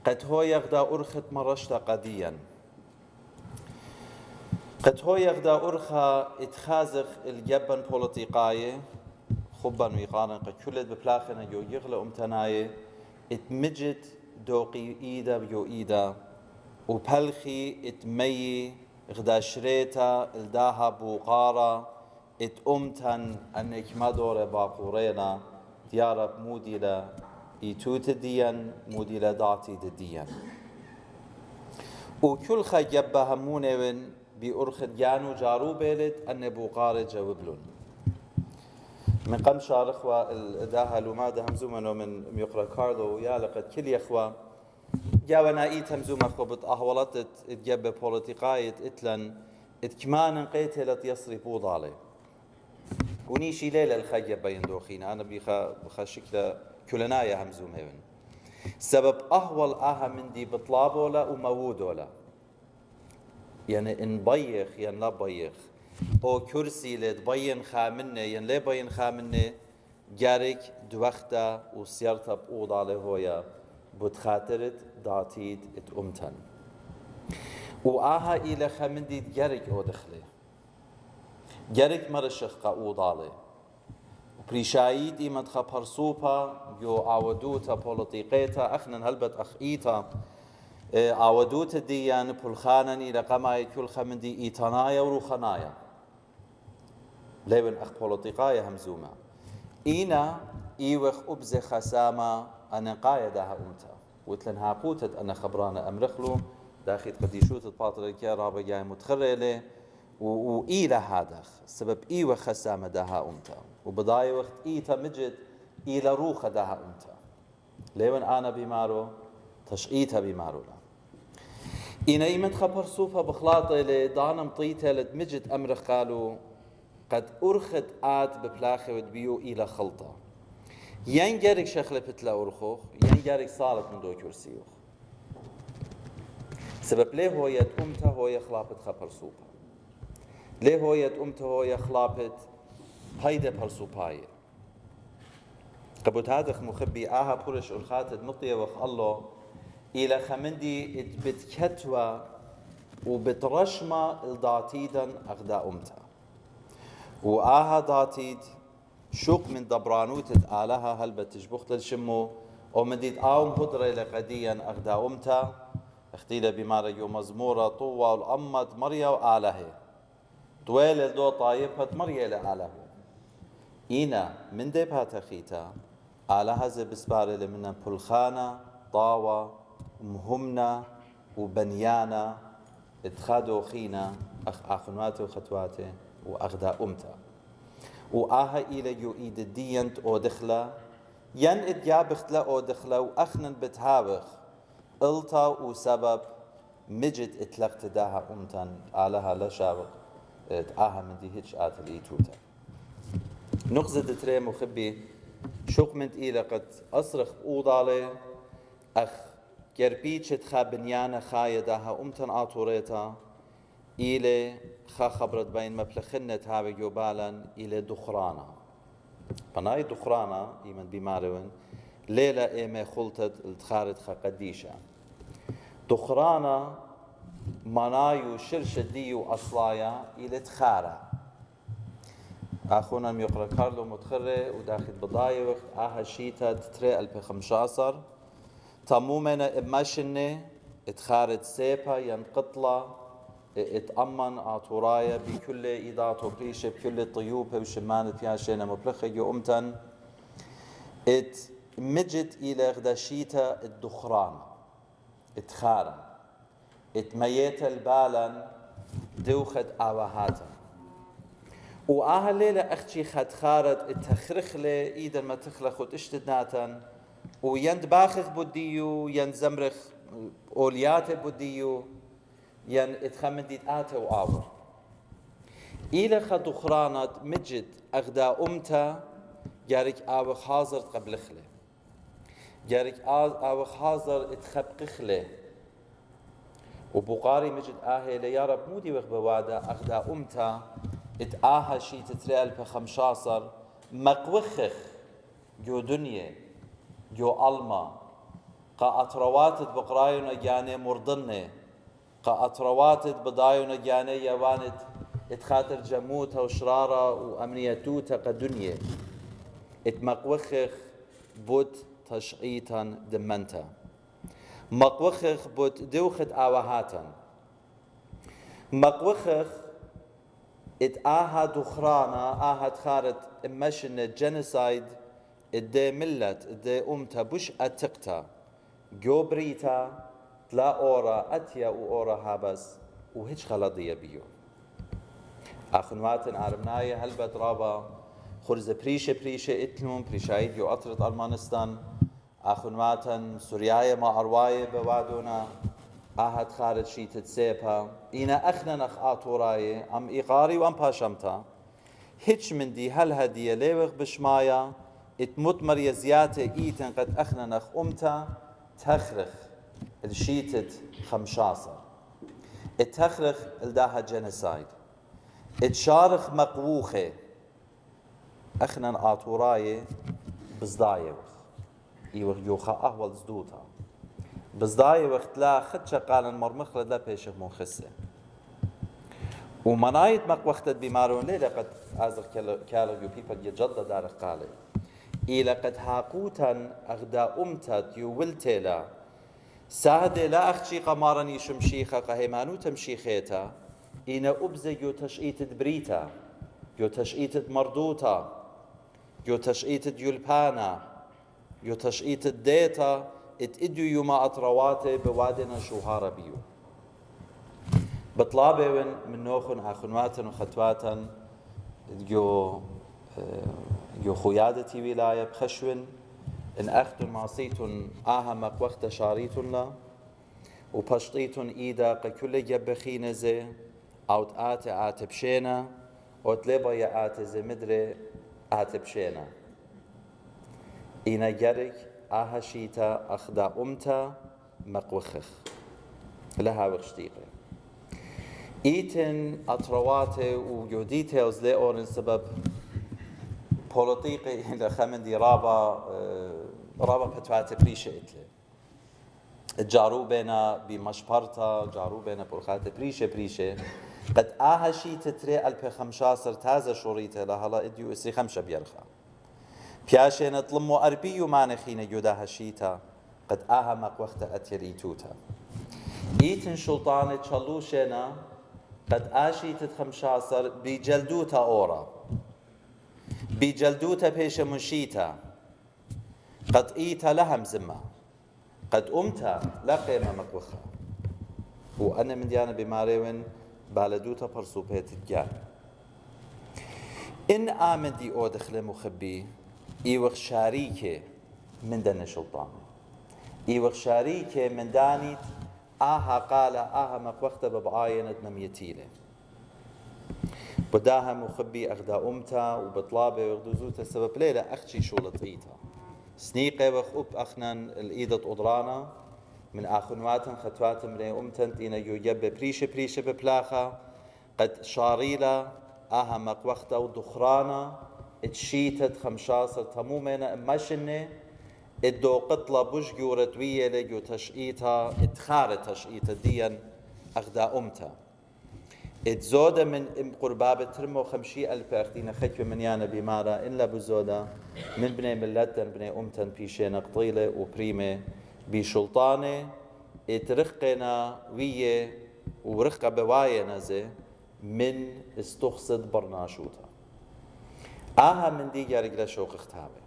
قد هو يغدا أرخت مرشتا قديا قد هو يغدا أرخا اتخازخ الجبن بوليتيقاية خبا ويقانا قد كلت ببلاخنا جو يغلى أمتناية اتمجد دوقي إيدا بيو إيدا وبلخي اتمي غدا شريتا الداها بوقارا ات أمتن أنك مدور باقورينا ديارب موديلا إيتوت ديان موديلا داتي ديان وكل خجبها همونين بأرخد جانو جارو بيلت أن بوقار جاوبلون من قم شارخوا الداها لومادا همزومنو من يقرأ كاردو ويا لقد كل يخوا جاونا إيت همزوم أخو بتأهولت اتجب بوليتيقاية اتلن اتكمان قيتلت يصري بوضالي ونيشي ليلة الخجب بين دوخين أنا بخا شكل كلنايا همزوم هيون سبب أهول آها من دي بطلابولا وموودولا يعني إن بيخ يعني لا بيخ أو كرسي لتبين خامنة يعني لا بين خامنة جارك دوختا وسيرتا بأوضة لهويا بتخاطرت داتيد اتأمتن وآها إلى خامندي جارك أو دخله جارك مرشخ قاوضالي بريشايد إيمت خبرسوبا جو عودوتا بوليتيقيتا أخنن هلبت أخئيتا عودوتا ديان بلخانن إلى قماي كل خمندي إيتانايا وروخنايا ليبن أخ بوليتيقايا همزوما إينا إيوخ أبز خساما أنا قايدها أمتا وتلن هاقوتت أنا خبرانا أمرخلو داخل قديشوت الباطريكيا رابا جاي متخريلي وإيلا هذا سبب إيوة خسامة داها أمتا وبداية وقت إيتا مجد إيلا روخة داها أمتا ليون أنا بمارو تشقيتها بمارو لا إنا إيمت خبر صوفة بخلاطة لدانا مطيتة لدمجت أمر قالوا قد أرخت آت ببلاخة ودبيو إلى خلطة ينجرك شخلة بتلا أرخوخ ينجرك صالت من دو كرسيوخ سبب ليه هو يتأمته هو يخلابت خبر صوفة ليه هو يتأمته هو يخلابت هيدا برصوباية قبوت هذا مخبي آها بولش أرخات مطية وخ الله إلى خمندي بتكتوى وبترشمة الداتيدا أغدا أمتا وآها داتيد شوق من دبرانوت آلها هل بتجبخت للشمو ومديد آوم هدرة لقديا أغدا أمتا اختيلة بمارجو مزمورة طوة والأمت مريا وآله طويل الدو طايبة مريا لآله إينا من دبها تخيتا آلها زي بسبارة لمنا بلخانة طاوة مهمنا وبنيانا اتخادوا خينا أخنواته وخطواته وأغدا أمتا وآها إلى يو إيد الدينت أو دخلة ين إديابخت لا أو دخلة وأخنن بتهابخ إلتا وسبب مجد إتلقت داها أمتان آلها لا شابق آها من دي هيتش آتلي توتا نقزة تري مخبي شوق من إلى قد أصرخ أوضالي أخ كربيتشت خابنيانا خايا داها أمتن آطوريتا إلى خبرت بين مبلخنة هاوي جوبالا إلى دخرانا بناي دخرانا إيمن بمارون ليلة إيمي خلطت التخارت قديشة دخرانا منايو شرشديو أصلايا إلى تخارة أخونا ميقرأ كارلو متخرة وداخل بضايا وقت آها شيتا تتري 2015 تمومنا إماشنة اتخارت سيبا ينقطلا اتأمن آطورايا بكل إيدات وبريشة بكل طيوبة وشمانة فيها شينا مبلخة يومتن اتمجد إلى غداشيتا الدخران اتخارا اتميت البالا دوخت آواهاتا وآها الليلة أختي خد خارت اتخرخلة إيدا ما تخلخ وتشتدناتا ويند باخخ بوديو ين زمرخ أوليات بوديو ين اتخمديت آتا وآور إلى خد خرانت مجد أغدا أمتا جارك آوخ حاضر قبل خله جارك آوخ حاضر اتخبقخله وبقاري مجد آهي يا رب مودي وخ بوادا أغدا أمتا اتآها شي تتريال بخمشاصر مقوخخ جو دنيا جو ألما قا أترواتت بقرايونا جاني مرضنة قا أترواتت بدايونا جاني يوانت اتخاطر جموتها وشرارة وأمنيتوتها قدنيا اتمقوخخ بود تشقيتا دمنتا مقوخخ بود دوخت آوهاتا مقوخخ اتآها دخرانا آها تخارت امشن جنسايد ادي ملت ادي امتا بش اتقتا جو بريتا تلا اورا اتيا واورا هابس وهيج خلطية بيو اخنواتن عربناية هلبت رابا خرز بريشة اتلون بريشايد يو اطرت ارمانستان اخنواتن سورياية ما ارواية بوادونا آهات خارج شيت تسيبها إنا أخنا نخ آطوراي أم إيقاري وأم باشمتا هيتش من دي هل هدية ليوغ بشمايا اتمت مريزياتي إيتن قد أخنا نخ أمتا تخرخ الشيتت خمشاصة اتخرخ الداها جنسايد اتشارخ مقووخة أخنا آطوراي بزدايوغ إيوغ يوخا أهول زدوتا بزداي وقت لا خدشة قالن مرمخ لا بيشخ منخسة ومنايت مق وقتت بمارون ليلة قد أزر كالغ يو بيبل يجدد دار قالي إلى قد هاقوتا أغدا أمتت يو ولتلا ساهدة لا أخشي قمارا يشمشيخة قهيمانو تمشيخيتا إنا أبزج يو تشئيت بريتا يو تشئيت مردوتا يو تشئيت يلبانا يو تشئيت ديتا اتدو يوما أطرواتي بوادنا شوهارة بيو بطلابي من نوخن أخنواتن وخطواتن جو خيادتي ولاية بخشون إن أختن معصيتن آها مقوخت شاريتن لا وبشطيتن إيدا كل جبخين زي أوت آت بشينا وتلبا يا آت زي مدري آت بشينا إنا جرك آهشيتا أخدا أمتا مقوخخ لها وغشتيقي إيتن أطرواتي وجوديتي وزلي أورن سبب بوليطيقي لخمندي رابا بتواتي بريشة إتلي جارو بينا بمشبرتا جارو بينا برخاتي بريشة قد آهشي تتري ألبي 15 تازة شوريته لهلا إديو إسري 5 بيرخا بياشي نطلمو أربيو مانخين جودا هشيتا قد آهمك وقت أتير إيتوتا إيتن شلطاني تشلوشينا قد آشي 15 بجلدوتا أورا بجلدوتا بيش منشيتا قد إيتا لهم زمة قد أمتا لا قيمة مقوخة وأنا من ديانا بماريون بالدوتا برسوبيت الجان إن آمن دي أو دخل مخبي إيوخ شاريكي من دن الشلطان إيوخ شاريكي من دانيت آها قال آها مقوخته ببعاينة نميتيله بداها مخبي أخدا أمتا وبطلابة وغدوزوتا سبب ليلة أختي شولت إيتا سنيقة وخوب أخنان الإيدة أضرانا من آخنواتن خطواتن من أمتن إنا يجب بريشة ببلاخة قد شاريلا آها مقوخته ودخرانا اتشيتت 15 تمومنا اماشنة ادو قطلة بشجو ردوية لجو تشقيتها اتخار تشقيتها ديا أخدا أمتا اتزودة من قربابة ترمو 50,000 أختينا خيك منيانا بمارا إلا بزودة من بني ملتن بني أمتن بيشينا قطيلة وبريمة بشلطانة اترقنا وية ورقة بواية نزي من استخصد برناشوتا آها من دي جارقلا شوق اختابة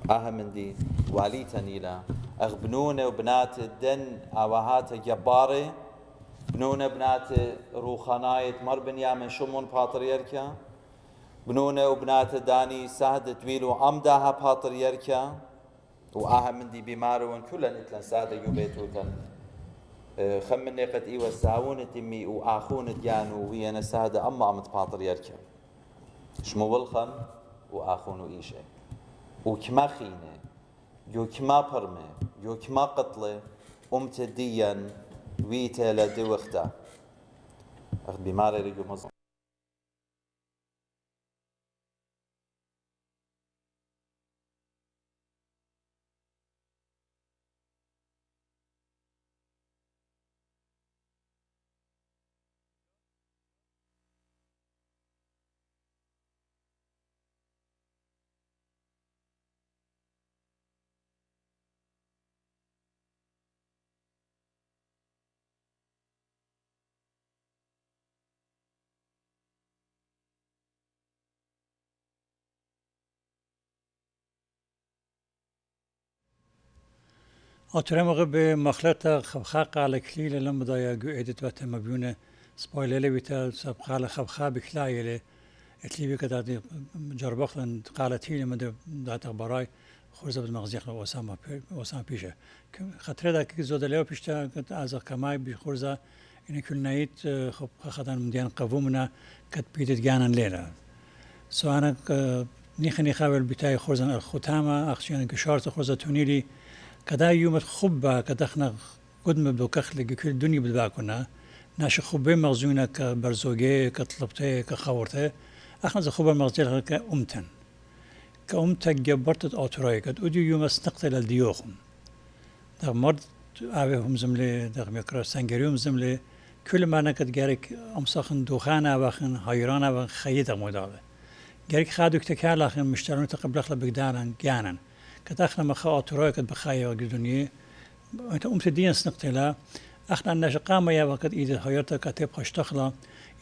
آها من دي واليتا نيلا أغبنونة وبنات الدن آواهات جبارة بنونة بنات روخانايت مربنيا من شمون باتريركا بنونة وبنات داني سهد تويلو أمداها باتريركا وآها من دي بمارون كلن اتلن سهد يوبيتوتن خمني قد إيوة ساعون تمي وآخون ديانو ويانا سهد أما أمت باتريركا شمو والخن وآخونو إيشي وكما خينة يو كما برمي يو كما قتلة أمتديا ويتا لدي وقتا أخذ بماري ريجو مظلم أترى مغب مخلطة خبخاق على كليلة لما ضايا قعدت وقت مبيونة سبايلة بيتا سبخ على خبخاب كلايلة اتلي بكتا جربخلن قالت هي لما دات براي خرزة بالمغزيخ وسام بيشة خطرة دا كي زود ليو بيشتا كت از كماي بخرزة إن كل نايت خب خدان مديان قومنا كت بيتت جانا ليلة سو أنا نيخني خاول بتاعي خرزة الختامة أخشيان كشارت خرزة تونيلي كدا يوم الخبة كدخنا قدم بدو كخلق كل الدنيا بدباكنا ناش خبة مغزونة كبرزوجة كطلبتة كخورتة أخنا خبة مغزية كأمتن كأمتن جبرت أوتراي كد أدي يوم استقتل الديوخم ده مرد عبهم زملة ده مكرر سنجريوم زملة كل ما نكد جارك أمسخن دوخانة واخن هيرانا وخيطة مودالة جارك خادوك تكال آخن مشترون تقبل خلا بقدانا جانا كتاخنا مخا أوتراي كد بخايا وقدونية أنت أمت الدين سنقتلا أخنا الناس قامة يا وقت إذا هيرتا كتب خشتخلا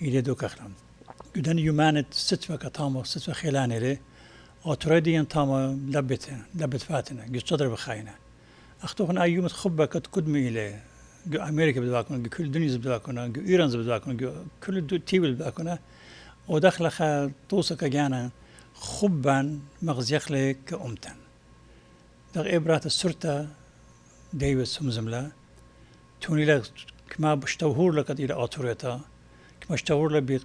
إذا دو كخلا قدن يومانت ستفة كتامو ستفة خلانة لي أوتراي دين تامو لبت فاتنا قد صدر بخاينا أختوخنا أي يوم تخبة كد قدمي إليه جو أمريكا بدواكونا كل الدنيا بدواكونا جو إيران بدواكونا كل التيبل بدواكونا ودخل خا توسك جانا خبان مغزيخ لك كأمتن دغ إبرات السرطة ديوس همزملا تونی لك كما بشتوهور لك إلى آتوريتا كما اشتوهور لك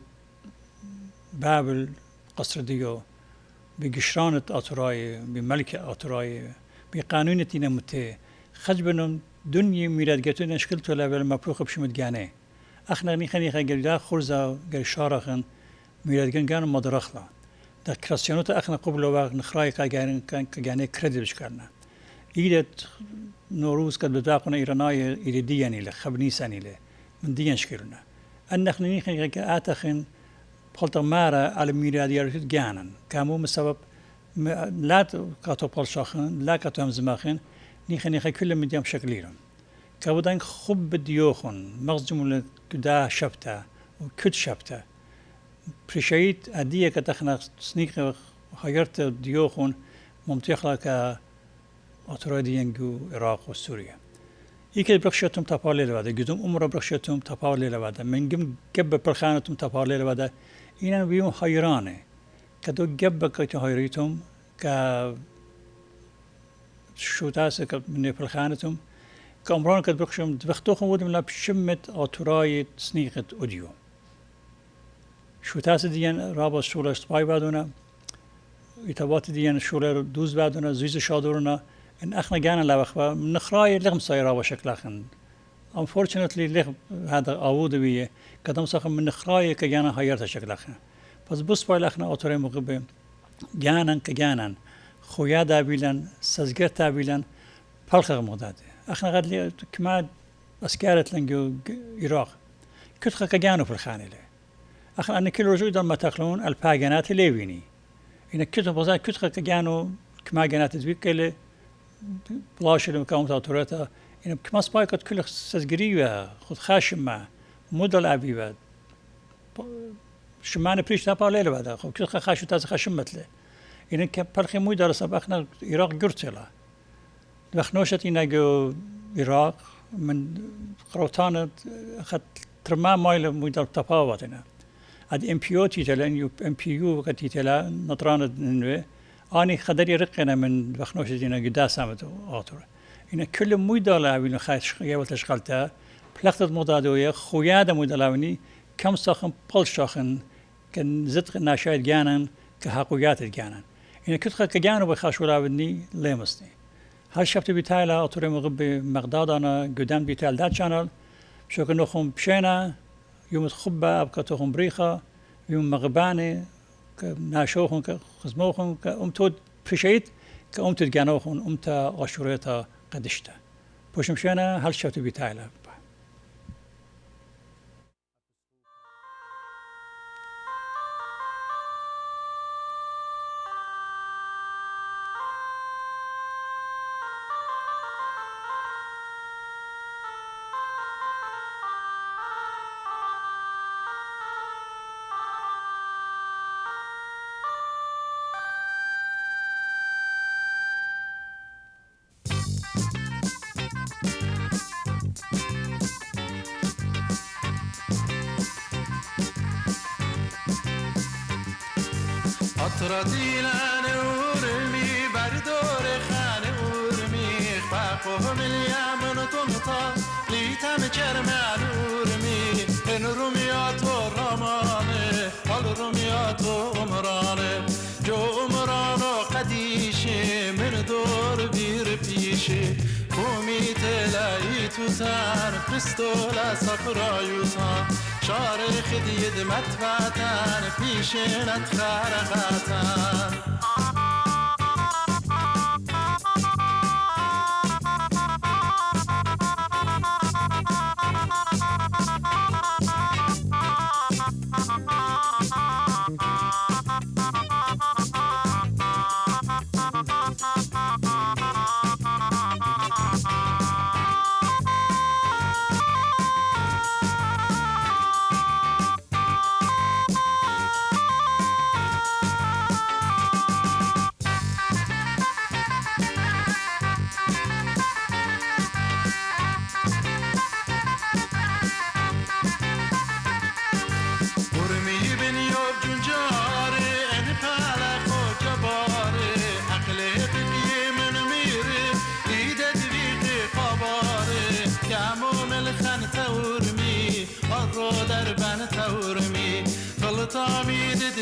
ببابل قصر ديو بقشرانة آتوراي بملك آتوراي بقانون تينا متي خجبنم دنيا ميلاد جاتو نشكلتو لابل مبروخ بشمت جاني اخنا نيخني خجل خرزة جل شارخن ميلاد جان مدرخلا دا كريستيانوت اخنا قبل وقت نخراي كان جاني كريديبش كارنا إيدت نوروز قد بداقنا إيراناي إلى دياني له خبني ساني له من ديان شكلنا أن نحن نيخن آتخن بخلط مارا على ميلادية جانا كامو مسبب لا كاتو بالشاخن لا كاتو همزماخن نيخن كل من ديام شكليرم كابودان خب ديوخن مغزم لكدا شبتا وكد شبتا بريشايت أدية كتخنا سنيق خيرت ديوخن ممتخلا ك آتورادیانگو عراق و سوریه. یکی برخشتم تپاله لواده. گذم عمر برخشتم تپاله لواده. منگم جب پرخانتم تپاله لواده. اینا بیوم حیرانه. کدو جب کتی حیریتم که شوتاس که من پرخانتم که عمران کد برخشم وقتو خم بودم لب شمت آتورای سنیقت اودیو. شوتاس دیان رابط شولش پای بادونه. اتفاقات دیان شوله دوز بادونه زیز شادورنا. إن أخنا جانا لبخوا من خراي لغم صايرة وشكل أخن. Unfortunately لغم هذا أعود بيه قدم سخن من خراي كجانا هيرت شكل أخن. بس بس باي لأخنا أطوري مغبى جانا كجانا خويا دابيلان سزجر دابيلان فالخ مغداد. أخنا قد لي كمان أسكارت لنجو العراق كتخ كجانو في الخانة له. أخنا أن كل رجوع دم تخلون الباجنات ليويني. إن كتخ بزاف كتخ كجانو كما جنات تبيك بلاش اللي مكان تاورتا إن كما سبايكت كل سجرية خد خاشمة مودل أبيباد شمان بريش تابع ليلة بعد خو كل خاشو تاز خاشمت له إن كبرخي موي درس أخنا العراق جرتلا بخنوشت إن جو العراق من قروتان خد ترما مايل موي در تفاوتنا اد ام بي او تيتلا ان ام بي يو كتيتلا نطران آنی خدری رقینا من بخنوش دینا جدا سامت آتور. این کل مودال عویل خیش یه تشغلته پلخت مدادویه خویاد مودالونی کم ساخن پل شاخن کن زد نشاید جانن که حقیقت جانن. این کتخ که جانو بخشولا ودنی لیمسنی. هر شفت بیتایلا آتور مغب مقدادانا قدام بیتایل داد چانل شو که نخون بشینا یوم خوبه ابکاتو بریخا یوم مغبانه ناشوخون كخزموخون كأمتود بشيت كأمتود جانوخون أمتا عشوريتا قدشتا بوش مشينا هل شفتو بيتايلا أطرديلان أورمي بردور خان أورمي خفاقهم اليمن طمطا ليتم كرمان أورمي إن رميات الرمانة الرميات أمرانة جو أمرانة قديشي من دور بير بيشي قومي تلاقي تسار كريستولا صفرا يوسان شارخ ديد متفاتان بيشنت خارقاتان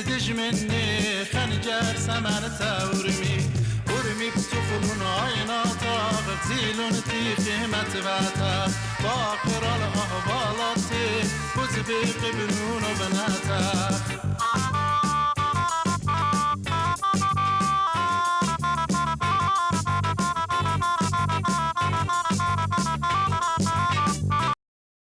دج مني خنجر سمن تورمي ورمي بتخلون عيناتا غزيلون تيخي متبعتا باقر الأهبالاتي وزبيق بنون بناتا